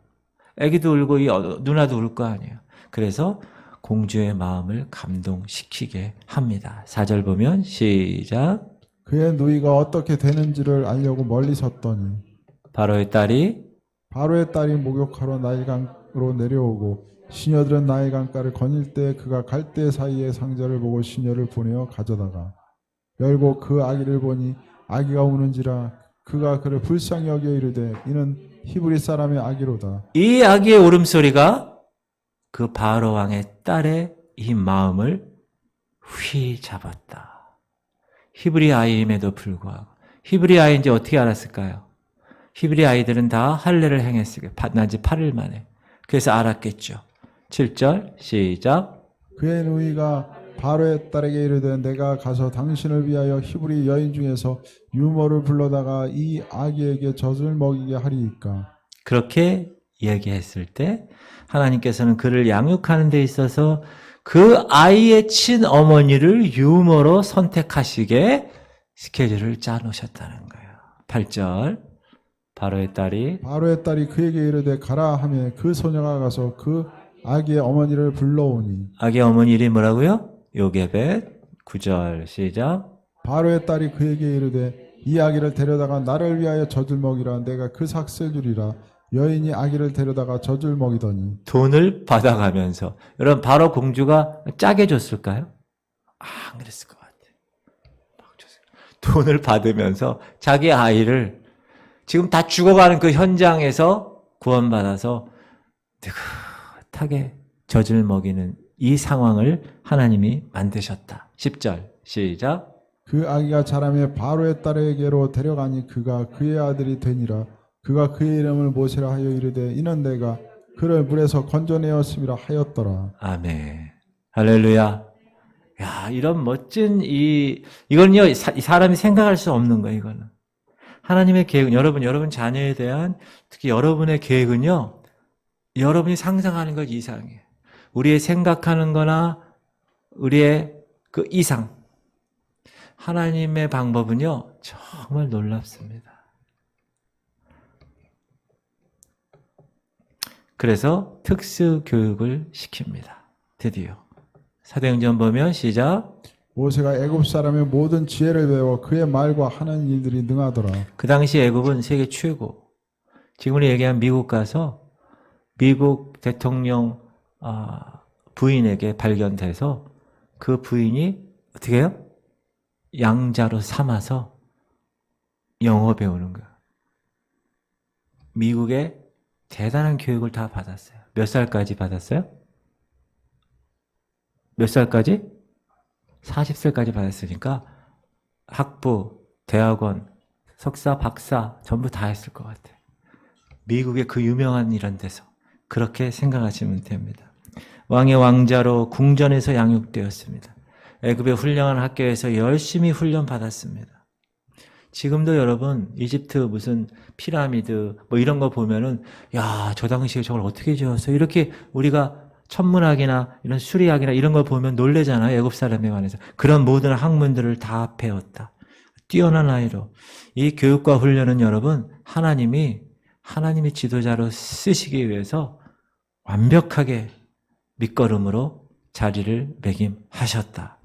애기도 울고 이 누나도 울 거 아니에요. 그래서 공주의 마음을 감동시키게 합니다. 4절 보면 시작. 그의 누이가 어떻게 되는지를 알려고 멀리 섰더니 바로의 딸이 바로의 딸이 목욕하러 나일강으로 내려오고 시녀들은 나일 강가를 거닐 때 그가 갈대 사이의 상자를 보고 시녀를 보내어 가져다가 열고 그 아기를 보니 아기가 우는지라 그가 그를 불쌍히 여겨 이르되 이는 히브리 사람의 아기로다. 이 아기의 울음소리가 그 바로 왕의 딸의 이 마음을 휘잡았다. 히브리 아이임에도 불구하고 히브리 아이인지 어떻게 알았을까요? 히브리 아이들은 다 할례를 행했으니까 만난 지 8일 만에. 그래서 알았겠죠. 7절 시작. 그의 누이가 바로의 딸에게 이르되 내가 가서 당신을 위하여 히브리 여인 중에서 유모를 불러다가 이 아기에게 젖을 먹이게 하리이까. 그렇게 얘기했을 때 하나님께서는 그를 양육하는 데 있어서 그 아이의 친어머니를 유모로 선택하시게 스케줄을 짜놓으셨다는 거예요. 8절 바로의 딸이 그에게 이르되 가라 하며 그 소녀가 가서 그 아기의 어머니를 불러오니 아기의 어머니 이름이 뭐라고요? 요게벳. 9절 시작. 바로의 딸이 그에게 이르되 이 아기를 데려다가 나를 위하여 젖을 먹이라. 내가 그 삭슬 주리라. 여인이 아기를 데려다가 젖을 먹이더니 돈을 받아가면서 여러분 바로 공주가 짜게 줬을까요? 안 그랬을 것 같아요. 돈을 받으면서 자기 아이를 지금 다 죽어가는 그 현장에서 구원받아서 느긋하게 젖을 먹이는 이 상황을 하나님이 만드셨다. 10절 시작. 그 아기가 자라매 바로의 딸에게로 데려가니 그가 그의 아들이 되니라. 그가 그의 이름을 모세라 하여 이르되 이는 내가 그를 물에서 건져내었음이라 하였더라. 아멘. 할렐루야. 야, 이런 멋진 이건요, 이 사람이 생각할 수 없는 거예요, 이거는. 하나님의 계획은, 여러분 자녀에 대한, 특히 여러분의 계획은요, 여러분이 상상하는 것 이상이에요. 우리의 생각하는 거나, 우리의 그 이상. 하나님의 방법은요, 정말 놀랍습니다. 그래서 특수 교육을 시킵니다. 드디어. 사도행전 보면 시작. 모세가 애굽 사람의 모든 지혜를 배워 그의 말과 하는 일들이 능하더라. 그 당시 애굽은 세계 최고. 지금 우리 얘기한 미국 가서 미국 대통령 부인에게 발견돼서 그 부인이 어떻게 해요? 양자로 삼아서 영어 배우는 거야. 미국의 대단한 교육을 다 받았어요. 몇 살까지 받았어요? 몇 살까지? 40살까지 받았으니까 학부, 대학원, 석사, 박사 전부 다 했을 것 같아요. 미국의 그 유명한 이런 데서 그렇게 생각하시면 됩니다. 왕의 왕자로 궁전에서 양육되었습니다. 애굽의 훌륭한 학교에서 열심히 훈련 받았습니다. 지금도 여러분 이집트 무슨 피라미드 뭐 이런 거 보면은 야, 저 당시에 저걸 어떻게 지었어? 이렇게 우리가 천문학이나 이런 수리학이나 이런 걸 보면 놀래잖아요. 애굽 사람에 관해서. 그런 모든 학문들을 다 배웠다. 뛰어난 아이로. 이 교육과 훈련은 여러분 하나님이 지도자로 쓰시기 위해서 완벽하게 밑거름으로 자리를 매김하셨다.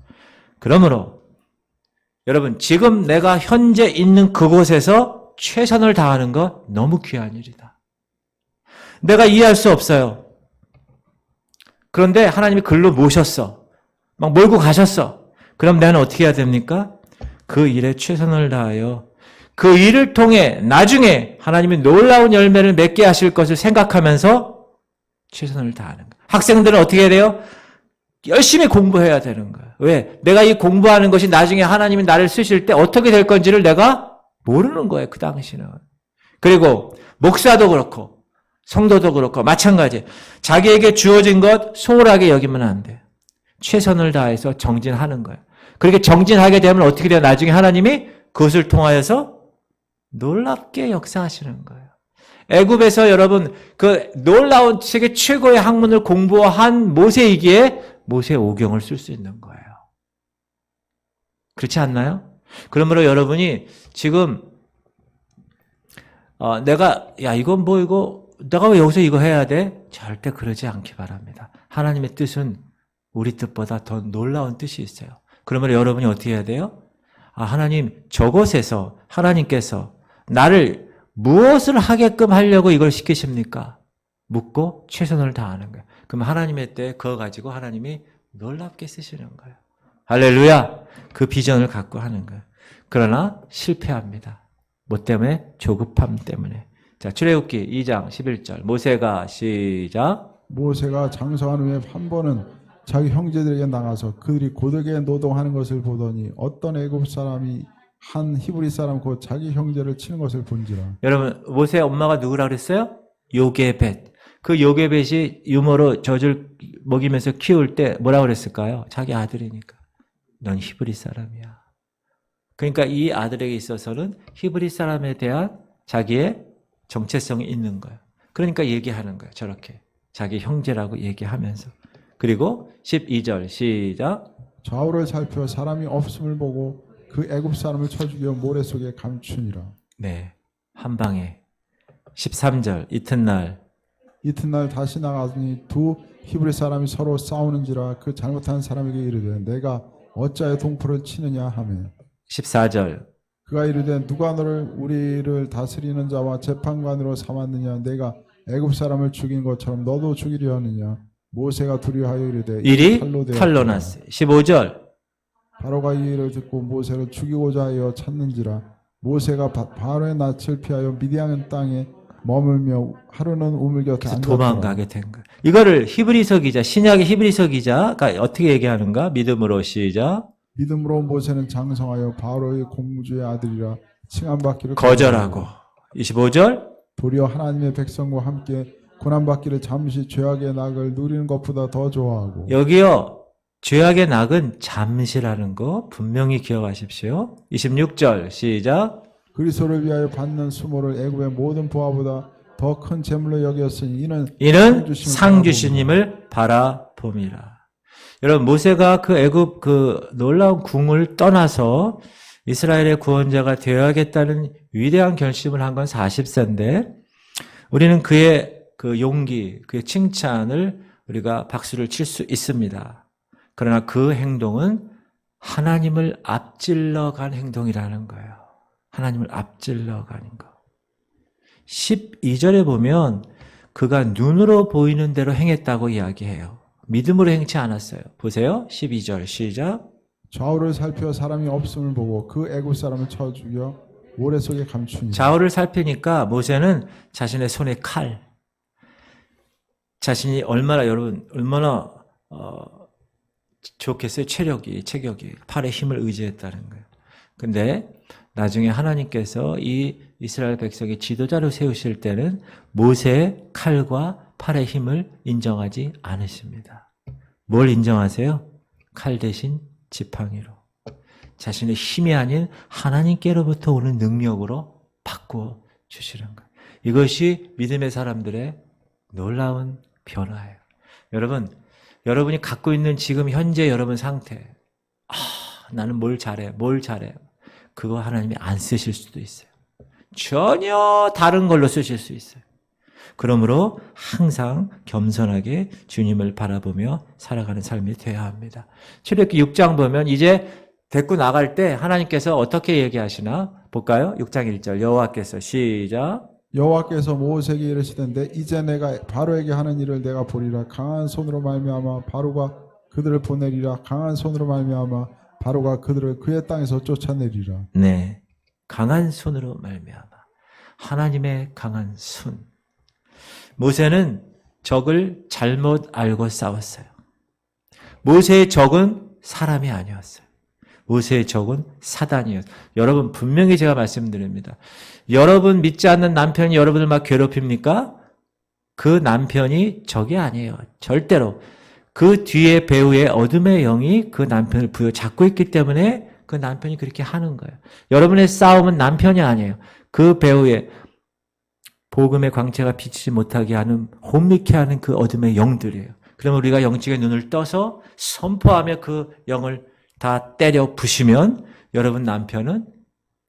그러므로 여러분 지금 내가 현재 있는 그곳에서 최선을 다하는 것 너무 귀한 일이다. 내가 이해할 수 없어요. 그런데 하나님이 글로 모셨어. 막 몰고 가셨어. 그럼 나는 어떻게 해야 됩니까? 그 일에 최선을 다하여 그 일을 통해 나중에 하나님이 놀라운 열매를 맺게 하실 것을 생각하면서 최선을 다하는 거예요. 학생들은 어떻게 해야 돼요? 열심히 공부해야 되는 거예요. 왜? 내가 이 공부하는 것이 나중에 하나님이 나를 쓰실 때 어떻게 될 건지를 내가 모르는 거예요. 그 당시는. 그리고 목사도 그렇고 성도도 그렇고 마찬가지. 자기에게 주어진 것 소홀하게 여기면 안 돼요. 최선을 다해서 정진하는 거예요. 그렇게 정진하게 되면 어떻게 돼요? 나중에 하나님이 그것을 통하여서 놀랍게 역사하시는 거예요. 애굽에서 여러분 그 놀라운 세계 최고의 학문을 공부한 모세이기에 모세 오경을 쓸 수 있는 거예요. 그렇지 않나요? 그러므로 여러분이 지금 내가 이건 뭐 이거 내가 왜 여기서 이거 해야 돼? 절대 그러지 않기 바랍니다. 하나님의 뜻은 우리 뜻보다 더 놀라운 뜻이 있어요. 그러면 여러분이 어떻게 해야 돼요? 하나님, 저곳에서 하나님께서 나를 무엇을 하게끔 하려고 이걸 시키십니까? 묻고 최선을 다하는 거예요. 그럼 하나님의 때에 그거 가지고 하나님이 놀랍게 쓰시는 거예요. 할렐루야! 그 비전을 갖고 하는 거예요. 그러나 실패합니다. 뭐 때문에? 조급함 때문에. 자, 출애굽기 2장 11절. 모세가 시작. 모세가 장성한 후에 한 번은 자기 형제들에게 나가서 그들이 고되게 노동하는 것을 보더니 어떤 애굽 사람이 한 히브리 사람 곧 자기 형제를 치는 것을 본지라. 여러분, 모세 엄마가 누구라 그랬어요? 요게벳. 그 요게벳이 유모로 젖을 먹이면서 키울 때 뭐라 그랬을까요? 자기 아들이니까. 넌 히브리 사람이야. 그러니까 이 아들에게 있어서는 히브리 사람에 대한 자기의 정체성이 있는 거예요. 그러니까 얘기하는 거예요. 저렇게. 자기 형제라고 얘기하면서. 그리고 12절 시작. 좌우를 살펴 사람이 없음을 보고 그 애굽 사람을 쳐 죽여 모래 속에 감추니라. 네, 한 방에. 13절 이튿날 다시 나가더니 두 히브리 사람이 서로 싸우는지라 그 잘못한 사람에게 이르되 내가 어찌하여 동포를 치느냐 하며 14절 그가 이르되 누가 너를 우리를 다스리는 자와 재판관으로 삼았느냐 내가 애굽 사람을 죽인 것처럼 너도 죽이려 하느냐 모세가 두려워하여 이르되 일이 칼로 칼로 났어요. 15절 바로가 이 일을 듣고 모세를 죽이고자 하여 찾는지라 모세가 바로의 낯을 피하여 미디안 땅에 머물며 하루는 우물 곁에 그래서 앉았더라. 도망가게 된 거예요. 이거를 히브리서 기자, 신약의 히브리서 기자가 어떻게 얘기하는가? 믿음으로 시작. 믿음으로 모세는 장성하여 바로의 공주의 아들이라 칭함받기를 거절하고 25절 도리어 하나님의 백성과 함께 고난받기를 잠시 죄악의 낙을 누리는 것보다 더 좋아하고 여기요. 죄악의 낙은 잠시라는 거 분명히 기억하십시오. 26절 시작. 그리스도를 위하여 받는 수모를 애굽의 모든 부하보다 더 큰 재물로 여겼으니 이는 상 주시님을 바라봄이라. 여러분 모세가 그 애굽 그 놀라운 궁을 떠나서 이스라엘의 구원자가 되어야겠다는 위대한 결심을 한 건 40세인데 우리는 그의 그 용기, 그의 칭찬을 우리가 박수를 칠 수 있습니다. 그러나 그 행동은 하나님을 앞질러 간 행동이라는 거예요. 하나님을 앞질러 가는 거. 12절에 보면 그가 눈으로 보이는 대로 행했다고 이야기해요. 믿음으로 행치 않았어요. 보세요. 12절 시작. 좌우를 살펴 사람이 없음을 보고 그 애굽 사람을 쳐 죽여 모래 속에 감추니 좌우를 살피니까 모세는 자신의 손에 칼, 자신이 얼마나 여러분 얼마나 좋겠어요. 체격이 팔에 힘을 의지했다는 거예요. 근데 나중에 하나님께서 이 이스라엘 백성의 지도자로 세우실 때는 모세의 칼과 팔의 힘을 인정하지 않으십니다. 뭘 인정하세요? 칼 대신 지팡이로. 자신의 힘이 아닌 하나님께로부터 오는 능력으로 바꾸어 주시는 거예요. 이것이 믿음의 사람들의 놀라운 변화예요. 여러분, 여러분이 갖고 있는 지금 현재 여러분 상태, 나는 뭘 잘해. 그거 하나님이 안 쓰실 수도 있어요. 전혀 다른 걸로 쓰실 수 있어요. 그러므로 항상 겸손하게 주님을 바라보며 살아가는 삶이 되어야 합니다. 출애굽기 6장 보면 이제 데리고 나갈 때 하나님께서 어떻게 얘기하시나 볼까요? 6장 1절 여호와께서 시작. 여호와께서 모세에게 이르시던데 이제 내가 바로에게 하는 일을 내가 보리라. 강한 손으로 말미암아 바로가 그들을 보내리라. 강한 손으로 말미암아 바로가 그들을 그의 땅에서 쫓아내리라. 네, 강한 손으로 말미암아 하나님의 강한 손. 모세는 적을 잘못 알고 싸웠어요. 모세의 적은 사람이 아니었어요. 모세의 적은 사단이었어요. 여러분 분명히 제가 말씀드립니다. 여러분 믿지 않는 남편이 여러분을 막 괴롭힙니까? 그 남편이 적이 아니에요. 절대로. 그 뒤에 배후에 어둠의 영이 그 남편을 부여잡고 있기 때문에 그 남편이 그렇게 하는 거예요. 여러분의 싸움은 남편이 아니에요. 그 배후에 복음의 광채가 비치지 못하게 하는, 혼미케 하는 그 어둠의 영들이에요. 그러면 우리가 영적인 눈을 떠서 선포하며 그 영을 다 때려 부시면 여러분 남편은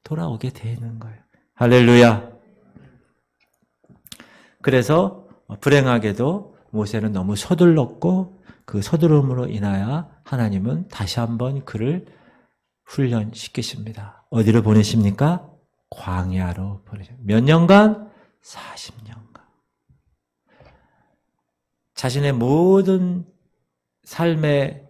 돌아오게 되는 거예요. 할렐루야. 그래서 불행하게도 모세는 너무 서둘렀고 그 서두름으로 인하여 하나님은 다시 한번 그를 훈련시키십니다. 어디로 보내십니까? 광야로 보내십니다. 몇 년간? 40년간. 자신의 모든 삶의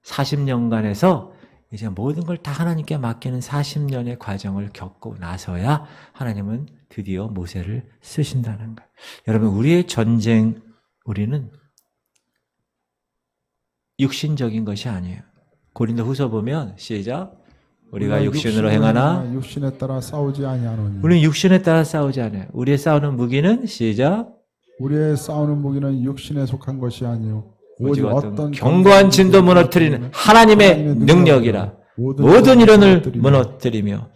40년간에서 이제 모든 걸 다 하나님께 맡기는 40년의 과정을 겪고 나서야 하나님은 드디어 모세를 쓰신다는 거예요. 여러분, 우리의 전쟁, 우리는 육신적인 것이 아니에요. 고린도 후서 보면 시작. 우리가 육신으로 행하나 육신에 따라 싸우지 아니하노니. 우리는 육신에 따라 싸우지 않아요. 우리의 싸우는 무기는 시작. 우리의 싸우는 무기는 육신에 속한 것이 아니요 오직 어떤 견고한 진도 무너뜨리는 하나님의 능력이라. 모든 이론을 무너뜨리며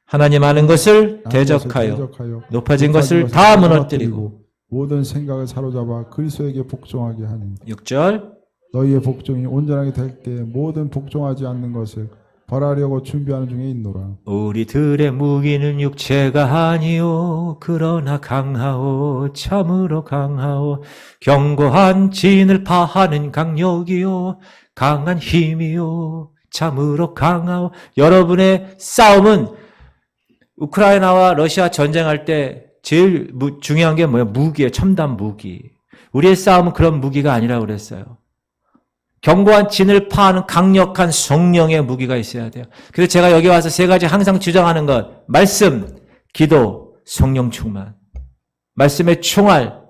하나님 아는 것을 대적하여 높아진 것을 다 무너뜨리고 모든 생각을 사로잡아 그리스도에게 복종하게 하니. 6절. 너희의 복종이 온전하게 될 때 모든 복종하지 않는 것을 벌하려고 준비하는 중에 있노라. 우리들의 무기는 육체가 아니요 그러나 강하오 참으로 강하오 견고한 진을 파하는 강력이요 강한 힘이요 참으로 강하오. 여러분의 싸움은 우크라이나와 러시아 전쟁할 때 제일 중요한 게 뭐예요? 무기예요. 첨단 무기. 우리의 싸움은 그런 무기가 아니라고 그랬어요. 견고한 진을 파하는 강력한 성령의 무기가 있어야 돼요. 그래서 제가 여기 와서 세 가지 항상 주장하는 것. 말씀, 기도, 성령 충만. 말씀의 총알,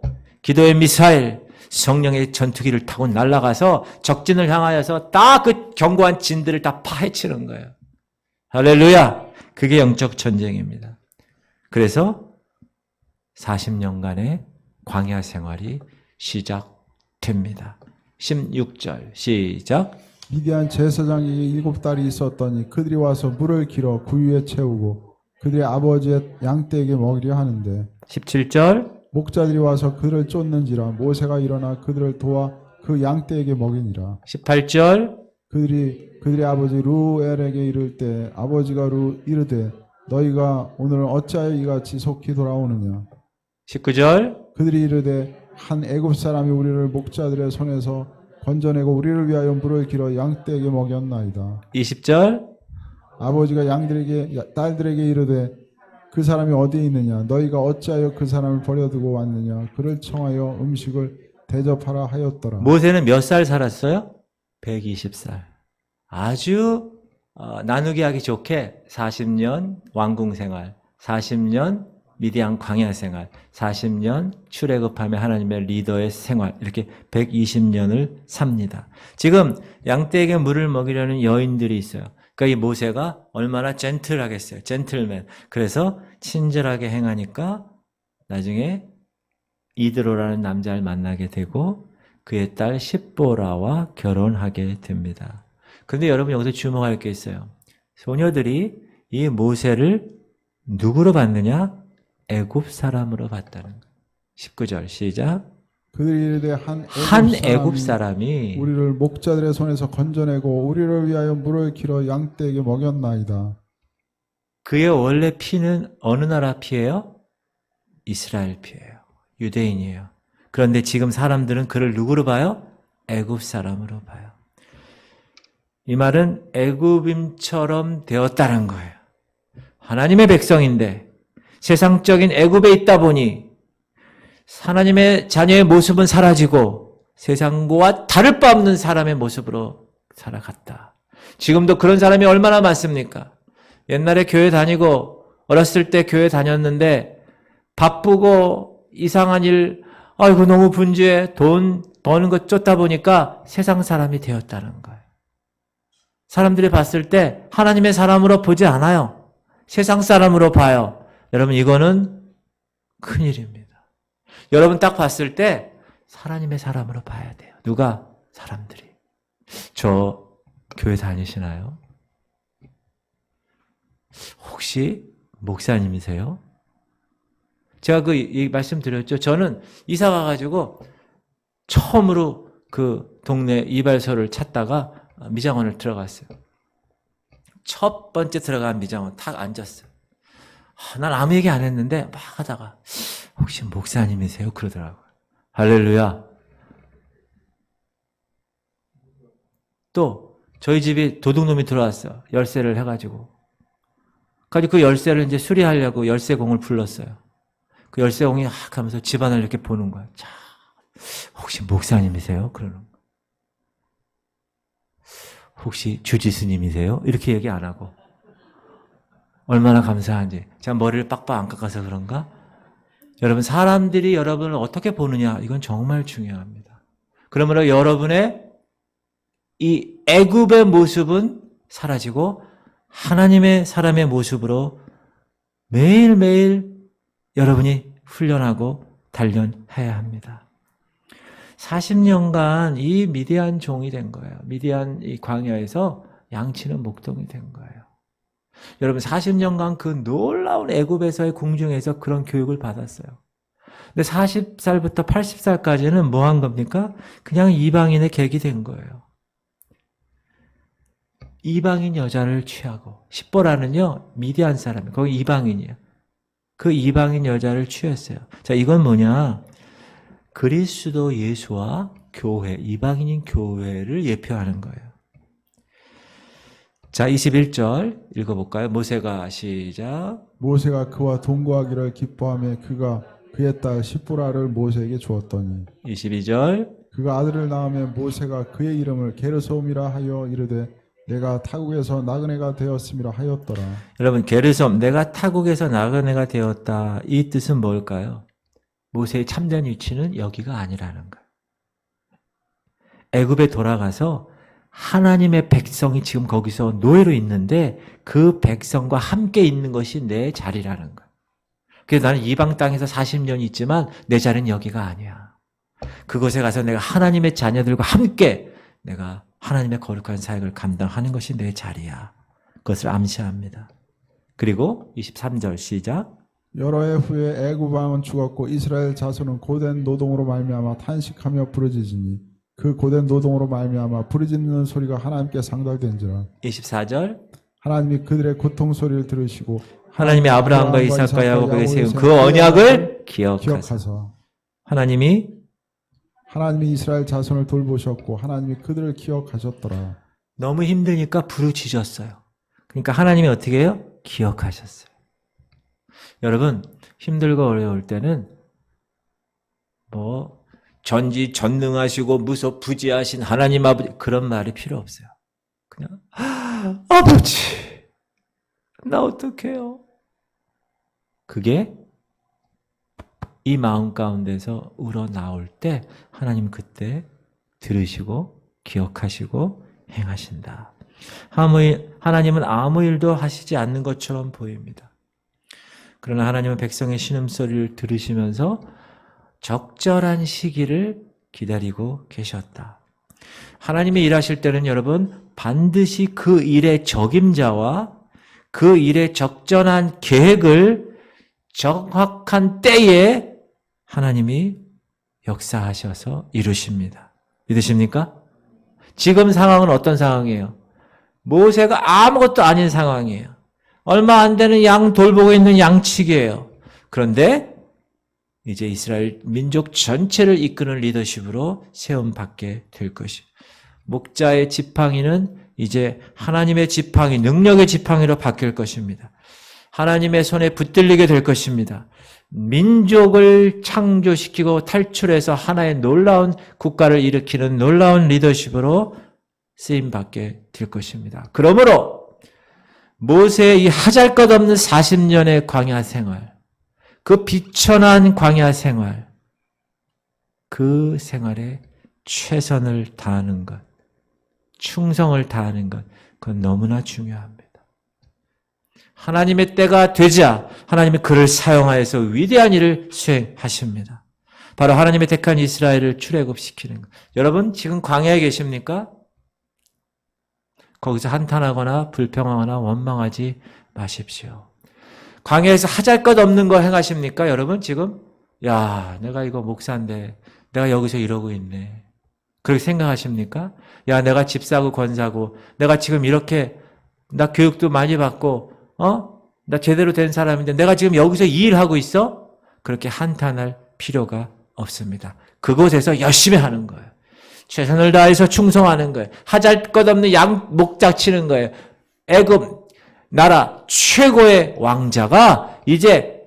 기도의 미사일, 성령의 전투기를 타고 날아가서 적진을 향하여서 딱 그 견고한 진들을 다 파헤치는 거예요. 할렐루야! 그게 영적 전쟁입니다. 그래서 40년간의 광야 생활이 시작됩니다. 16절 시작. 미디안 제사장에게 7딸이 있었더니 그들이 와서 물을 길어 구유에 채우고 그들의 아버지의 양떼에게 먹이려 하는데 17절. 목자들이 와서 그들을 쫓는지라 모세가 일어나 그들을 도와 그 양떼에게 먹이니라. 18절. 그들의 아버지 루엘에게 이를 때 아버지가 이르되 너희가 오늘 어찌하여 이같이 속히 돌아오느냐. 19절. 그들이 이르되 한 애굽 사람이 우리를 목자들의 손에서 건져내고 우리를 위하여 물을 길어 양떼에게 먹였나이다. 20절. 아버지가 딸들에게 이르되 그 사람이 어디에 있느냐. 너희가 어찌하여 그 사람을 버려두고 왔느냐. 그를 청하여 음식을 대접하라 하였더라. 모세는 몇 살 살았어요? 120살. 아주 나누기 하기 좋게 40년 왕궁 생활, 40년 미디안 광야 생활, 40년 출애굽하며 하나님의 리더의 생활, 이렇게 120년을 삽니다. 지금 양떼에게 물을 먹이려는 여인들이 있어요. 그러니까 이 모세가 얼마나 젠틀하겠어요. 젠틀맨. 그래서 친절하게 행하니까 나중에 이드로라는 남자를 만나게 되고 그의 딸 십보라와 결혼하게 됩니다. 그런데 여러분 여기서 주목할 게 있어요. 소녀들이 이 모세를 누구로 봤느냐? 애굽 사람으로 봤다는 거예요. 19절 시작. 그들이 이르되 한 애굽 사람이 우리를 목자들의 손에서 건져내고 우리를 위하여 물을 길어 양떼에게 먹였나이다. 그의 원래 피는 어느 나라 피예요? 이스라엘 피예요. 유대인이에요. 그런데 지금 사람들은 그를 누구로 봐요? 애굽 사람으로 봐요. 이 말은 애굽인처럼 되었다는 거예요. 하나님의 백성인데 세상적인 애굽에 있다 보니 하나님의 자녀의 모습은 사라지고 세상과 다를 바 없는 사람의 모습으로 살아갔다. 지금도 그런 사람이 얼마나 많습니까? 옛날에 교회 다니고 어렸을 때 교회 다녔는데 바쁘고 이상한 일, 아이고 너무 분주해, 돈 버는 것 쫓다 보니까 세상 사람이 되었다는 거예요. 사람들이 봤을 때 하나님의 사람으로 보지 않아요. 세상 사람으로 봐요. 여러분 이거는 큰일입니다. 여러분 딱 봤을 때 하나님의 사람으로 봐야 돼요. 누가? 사람들이. 저 교회 다니시나요? 혹시 목사님이세요? 제가 이 말씀 드렸죠. 저는 이사 가가지고 처음으로 그 동네 이발소를 찾다가 미장원을 들어갔어요. 첫 번째 들어간 미장원 탁 앉았어요. 난 아무 얘기 안 했는데 막 하다가 혹시 목사님이세요? 그러더라고요. 할렐루야. 또 저희 집이 도둑놈이 들어왔어. 열쇠를 해가지고. 가지고 그 열쇠를 이제 수리하려고 열쇠공을 불렀어요. 그 열쇠공이 하면서 집안을 이렇게 보는 거야. 자, 혹시 목사님이세요? 그러는 거야. 혹시 주지스님이세요? 이렇게 얘기 안 하고. 얼마나 감사한지. 제가 머리를 빡빡 안 깎아서 그런가? 여러분, 사람들이 여러분을 어떻게 보느냐, 이건 정말 중요합니다. 그러므로 여러분의 이 애굽의 모습은 사라지고 하나님의 사람의 모습으로 매일매일 여러분이 훈련하고 단련해야 합니다. 40년간 이 미디안 종이 된 거예요. 미디안 이 광야에서 양치는 목동이 된 거예요. 여러분 40년간 그 놀라운 애굽에서의 궁중에서 그런 교육을 받았어요. 근데 40살부터 80살까지는 뭐 한 겁니까? 그냥 이방인의 객이 된 거예요. 이방인 여자를 취하고 십보라는요 미디안 사람, 거기 이방인이에요. 그 이방인 여자를 취했어요. 자, 이건 뭐냐? 그리스도 예수와 교회, 이방인인 교회를 예표하는 거예요. 자, 21절 읽어볼까요? 모세가 시작. 모세가 그와 동거하기를 기뻐하며 그가 그의 딸 십보라를 모세에게 주었더니 22절. 그가 아들을 낳으며 모세가 그의 이름을 게르솜이라 하여 이르되 내가 타국에서 나그네가 되었음이라 하였더라. 여러분, 게르솜, 내가 타국에서 나그네가 되었다. 이 뜻은 뭘까요? 모세의 참된 위치는 여기가 아니라는 거예요. 애굽에 돌아가서 하나님의 백성이 지금 거기서 노예로 있는데 그 백성과 함께 있는 것이 내 자리라는 거예요. 그래서 나는 이방 땅에서 40년 있지만 내 자리는 여기가 아니야. 그곳에 가서 내가 하나님의 자녀들과 함께 내가 하나님의 거룩한 사역을 감당하는 것이 내 자리야. 그것을 암시합니다. 그리고 23절 시작. 여러 해 후에 애굽 왕은 죽었고 이스라엘 자손은 고된 노동으로 말미암아 탄식하며 부르짖으니 그 고된 노동으로 말미암아 부르짖는 소리가 하나님께 상달된지라. 24절. 하나님이 그들의 고통 소리를 들으시고 하나님이 아브라함과 이삭과 야곱에게 세운 그 언약을 기억하사. 하나님이 이스라엘 자손을 돌보셨고 하나님이 그들을 기억하셨더라. 너무 힘드니까 부르짖었어요. 그러니까 하나님이 어떻게 해요? 기억하셨어요. 여러분, 힘들고 어려울 때는 뭐 전지전능하시고 무소부지하신 하나님 아버지 그런 말이 필요 없어요. 그냥 아버지 나 어떡해요? 그게 이 마음 가운데서 우러나올 때 하나님 그때 들으시고 기억하시고 행하신다. 하나님은 아무 일도 하시지 않는 것처럼 보입니다. 그러나 하나님은 백성의 신음소리를 들으시면서 적절한 시기를 기다리고 계셨다. 하나님이 일하실 때는 여러분 반드시 그 일의 적임자와 그 일의 적절한 계획을 정확한 때에 하나님이 역사하셔서 이루십니다. 믿으십니까? 지금 상황은 어떤 상황이에요? 모세가 아무것도 아닌 상황이에요. 얼마 안 되는 양 돌보고 있는 양치기예요. 그런데 이제 이스라엘 민족 전체를 이끄는 리더십으로 세움받게 될 것이에요. 목자의 지팡이는 이제 하나님의 지팡이, 능력의 지팡이로 바뀔 것입니다. 하나님의 손에 붙들리게 될 것입니다. 민족을 창조시키고 탈출해서 하나의 놀라운 국가를 일으키는 놀라운 리더십으로 쓰임받게 될 것입니다. 그러므로 모세의 이 하잘것없는 40년의 광야 생활, 그 비천한 광야 생활, 그 생활에 최선을 다하는 것, 충성을 다하는 것, 그건 너무나 중요합니다. 하나님의 때가 되자 하나님이 그를 사용하여서 위대한 일을 수행하십니다. 바로 하나님의 택한 이스라엘을 출애굽시키는 것. 여러분 지금 광야에 계십니까? 거기서 한탄하거나 불평하거나 원망하지 마십시오. 광야에서 하잘것없는 거 행하십니까? 여러분 지금 야 내가 이거 목사인데 내가 여기서 이러고 있네. 그렇게 생각하십니까? 야 내가 집 사고 권 사고 내가 지금 이렇게 나 교육도 많이 받고 나 제대로 된 사람인데 내가 지금 여기서 이 일하고 있어? 그렇게 한탄할 필요가 없습니다. 그곳에서 열심히 하는 거예요. 최선을 다해서 충성하는 거예요. 하잘것없는 양 목자 치는 거예요. 애굽 나라 최고의 왕자가 이제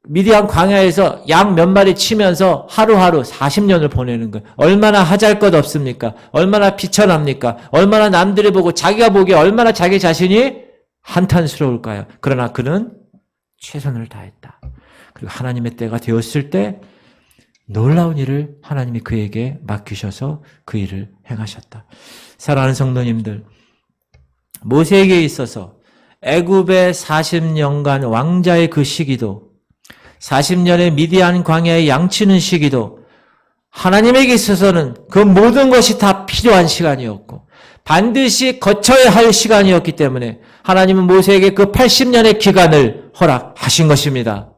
미디안 광야에서 양 몇 마리 치면서 하루하루 40년을 보내는 거예요. 얼마나 하잘것 없습니까? 얼마나 비천합니까? 얼마나 남들이 보고 자기가 보기에 얼마나 자기 자신이 한탄스러울까요? 그러나 그는 최선을 다했다. 그리고 하나님의 때가 되었을 때 놀라운 일을 하나님이 그에게 맡기셔서 그 일을 행하셨다. 사랑하는 성도님들, 모세에게 있어서 애굽의 40년간 왕자의 그 시기도 40년의 미디안 광야의 양치는 시기도 하나님에게 있어서는 그 모든 것이 다 필요한 시간이었고 반드시 거쳐야 할 시간이었기 때문에 하나님은 모세에게 그 80년의 기간을 허락하신 것입니다.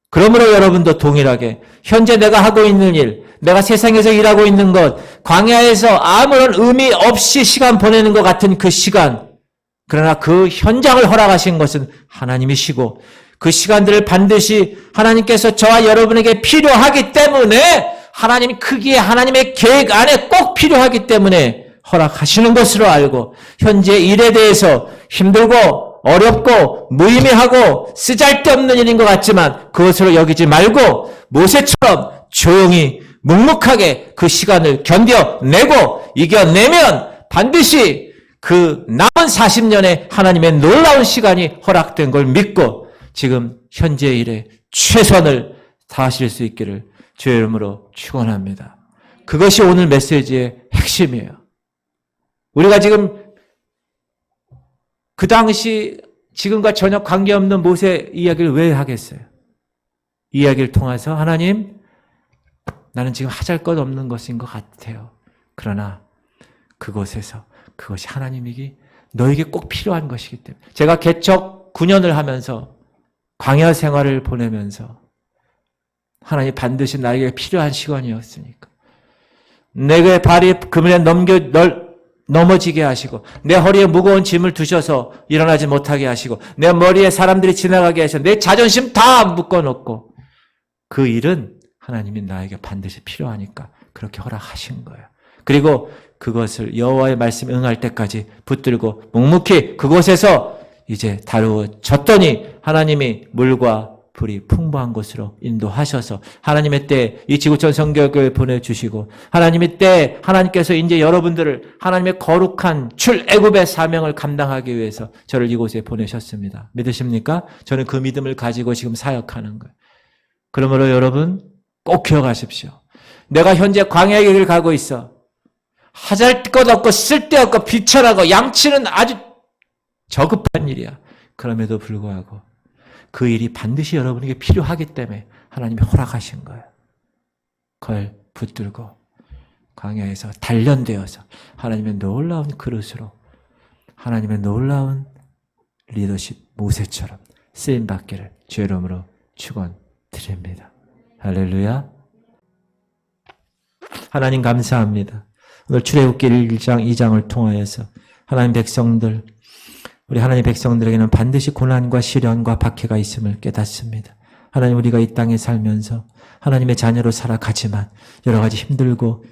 그러므로 여러분도 동일하게 현재 내가 하고 있는 일, 내가 세상에서 일하고 있는 것, 광야에서 아무런 의미 없이 시간 보내는 것 같은 그 시간, 그러나 그 현장을 허락하신 것은 하나님이시고 그 시간들을 반드시 하나님께서 저와 여러분에게 필요하기 때문에 하나님이 크기에 하나님의 계획 안에 꼭 필요하기 때문에 허락하시는 것으로 알고 현재 일에 대해서 힘들고 어렵고 무의미하고 쓰잘데없는 일인 것 같지만 그것으로 여기지 말고 모세처럼 조용히 묵묵하게 그 시간을 견뎌내고 이겨내면 반드시 그 남은 40년의 하나님의 놀라운 시간이 허락된 걸 믿고 지금 현재 일에 최선을 다하실 수 있기를 주의 이름으로 축원합니다. 그것이 오늘 메시지의 핵심이에요. 우리가 지금 그 당시 지금과 전혀 관계없는 모세 이야기를 왜 하겠어요? 이 이야기를 통해서 하나님, 나는 지금 하잘것 없는 것인 것 같아요. 그러나 그곳에서 그것이 하나님에게 너에게 꼭 필요한 것이기 때문에 제가 개척 9년을 하면서 광야 생활을 보내면서 하나님 반드시 나에게 필요한 시간이었으니까 내게 발이 그물에 넘어지게 하시고 내 허리에 무거운 짐을 두셔서 일어나지 못하게 하시고 내 머리에 사람들이 지나가게 하셔서 내 자존심 다 묶어놓고 그 일은 하나님이 나에게 반드시 필요하니까 그렇게 허락하신 거예요. 그리고 그것을 여호와의 말씀에 응할 때까지 붙들고 묵묵히 그곳에서 이제 다루어졌더니 하나님이 물과 불이 풍부한 곳으로 인도하셔서 하나님의 때에 이 지구촌 성교교회 보내주시고 하나님의 때에 하나님께서 이제 여러분들을 하나님의 거룩한 출애굽의 사명을 감당하기 위해서 저를 이곳에 보내셨습니다. 믿으십니까? 저는 그 믿음을 가지고 지금 사역하는 거예요. 그러므로 여러분 꼭 기억하십시오. 내가 현재 광야의 길을 가고 있어. 하잘것없고 쓸데없고 비천하고 양치는 아주 저급한 일이야. 그럼에도 불구하고 그 일이 반드시 여러분에게 필요하기 때문에 하나님이 허락하신 거예요. 그걸 붙들고 광야에서 단련되어서 하나님의 놀라운 그릇으로 하나님의 놀라운 리더십 모세처럼 쓰임받기를 주의 이름으로 축원드립니다. 할렐루야. 하나님 감사합니다. 오늘 출애굽기 1장, 2장을 통하여서 하나님 백성들, 우리 하나님 백성들에게는 반드시 고난과 시련과 박해가 있음을 깨닫습니다. 하나님 우리가 이 땅에 살면서 하나님의 자녀로 살아가지만 여러 가지 힘들고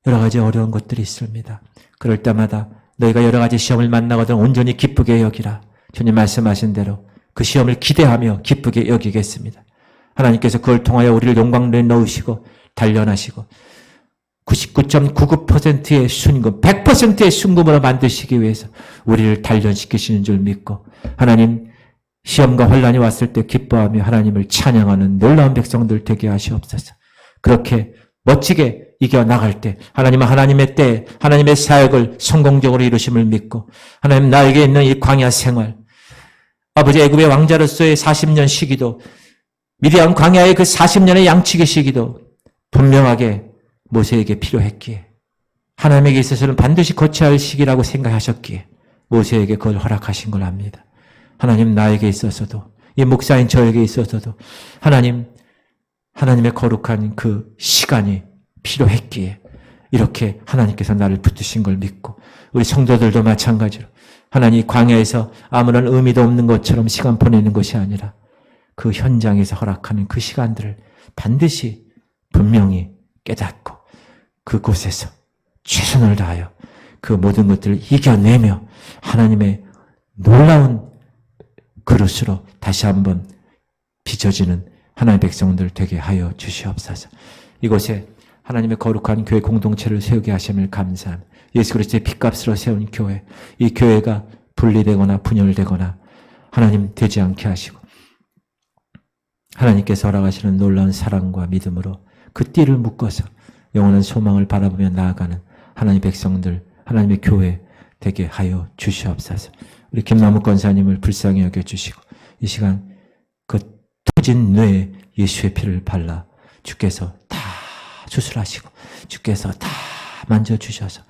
여러 가지 어려운 것들이 있습니다. 그럴 때마다 너희가 여러 가지 시험을 만나거든 온전히 기쁘게 여기라. 주님 말씀하신 대로 그 시험을 기대하며 기쁘게 여기겠습니다. 하나님께서 그걸 통하여 우리를 영광에 넣으시고 단련하시고 99.99%의 순금, 100%의 순금으로 만드시기 위해서 우리를 단련시키시는 줄 믿고 하나님 시험과 혼란이 왔을 때 기뻐하며 하나님을 찬양하는 놀라운 백성들 되게 하시옵소서. 그렇게 멋지게 이겨나갈 때 하나님은 하나님의 때에 하나님의 사역을 성공적으로 이루심을 믿고 하나님 나에게 있는 이 광야 생활 아버지 애굽의 왕자로서의 40년 시기도 미디안 광야의 그 40년의 양치기 시기도 분명하게 모세에게 필요했기에 하나님에게 있어서는 반드시 거쳐야 할 시기라고 생각하셨기에 모세에게 그걸 허락하신 걸 압니다. 하나님 나에게 있어서도 이 목사인 저에게 있어서도 하나님의 거룩한 그 시간이 필요했기에 이렇게 하나님께서 나를 붙드신 걸 믿고 우리 성도들도 마찬가지로 하나님 광야에서 아무런 의미도 없는 것처럼 시간 보내는 것이 아니라 그 현장에서 허락하는 그 시간들을 반드시 분명히 깨닫고 그곳에서 최선을 다하여 그 모든 것들을 이겨내며 하나님의 놀라운 그릇으로 다시 한번 빚어지는 하나님의 백성들 되게 하여 주시옵소서. 이곳에 하나님의 거룩한 교회 공동체를 세우게 하심을 감사합니다. 예수 그리스도의 핏값으로 세운 교회, 이 교회가 분리되거나 분열되거나 하나님 되지 않게 하시고 하나님께서 허락하시는 놀라운 사랑과 믿음으로 그 띠를 묶어서 영원한 소망을 바라보며 나아가는 하나님의 백성들, 하나님의 교회 되게 하여 주시옵소서. 우리 김남욱 권사님을 불쌍히 여겨주시고 이 시간 그 터진 뇌에 예수의 피를 발라 주께서 다 수술하시고 주께서 다 만져주셔서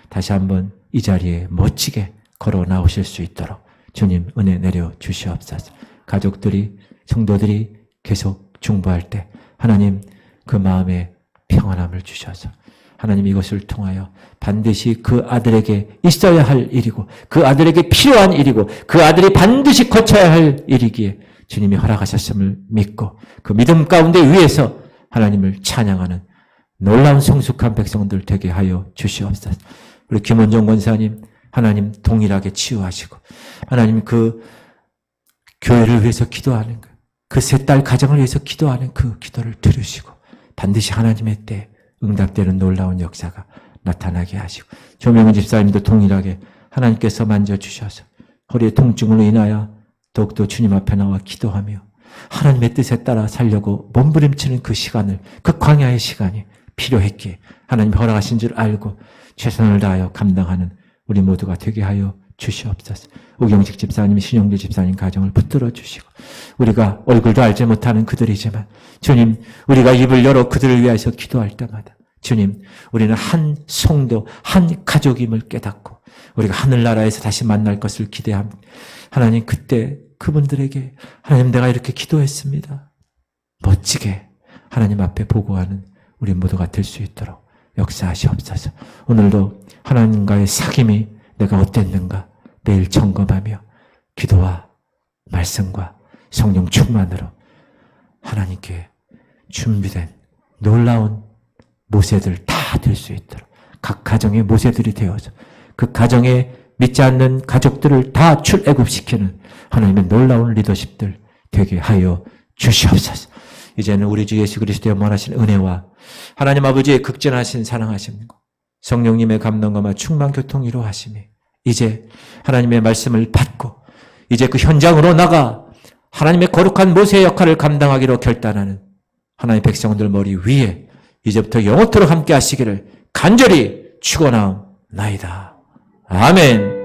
다시 한번 이 자리에 멋지게 걸어 나오실 수 있도록 주님 은혜 내려 주시옵소서. 가족들이 성도들이 계속 중보할 때 하나님 그 마음에 평안함을 주셔서 하나님 이것을 통하여 반드시 그 아들에게 있어야 할 일이고 그 아들에게 필요한 일이고 그 아들이 반드시 거쳐야 할 일이기에 주님이 허락하셨음을 믿고 그 믿음 가운데 위에서 하나님을 찬양하는 놀라운 성숙한 백성들 되게 하여 주시옵소서. 우리 김원정 권사님 하나님 동일하게 치유하시고 하나님 그 교회를 위해서 기도하는 그 세 딸 가정을 위해서 기도하는 그 기도를 들으시고 반드시 하나님의 때 응답되는 놀라운 역사가 나타나게 하시고 조명은 집사님도 동일하게 하나님께서 만져주셔서 허리의 통증으로 인하여 더욱더 주님 앞에 나와 기도하며 하나님의 뜻에 따라 살려고 몸부림치는 그 시간을 그 광야의 시간이 필요했기에 하나님 허락하신 줄 알고 최선을 다하여 감당하는 우리 모두가 되게 하여 주시옵소서. 우경식 집사님, 신영길 집사님 가정을 붙들어 주시고 우리가 얼굴도 알지 못하는 그들이지만 주님 우리가 입을 열어 그들을 위해서 기도할 때마다 주님 우리는 한 성도 한 가족임을 깨닫고 우리가 하늘나라에서 다시 만날 것을 기대합니다. 하나님 그때 그분들에게 하나님 내가 이렇게 기도했습니다. 멋지게 하나님 앞에 보고하는 우리 모두가 될 수 있도록 역사하시옵소서. 오늘도 하나님과의 사귐이 내가 어땠는가 매일 점검하며 기도와 말씀과 성령 충만으로 하나님께 준비된 놀라운 모세들 다 될 수 있도록 각 가정의 모세들이 되어서 그 가정에 믿지 않는 가족들을 다 출애굽시키는 하나님의 놀라운 리더십들 되게 하여 주시옵소서. 이제는 우리 주 예수 그리스도의 원하신 은혜와 하나님 아버지의 극진하신 사랑하심과 성령님의 감동과 충만 교통 이루하심이 이제 하나님의 말씀을 받고 이제 그 현장으로 나가 하나님의 거룩한 모세의 역할을 감당하기로 결단하는 하나님의 백성들 머리 위에 이제부터 영원토록 함께 하시기를 간절히 축원하옵나이다. 아멘.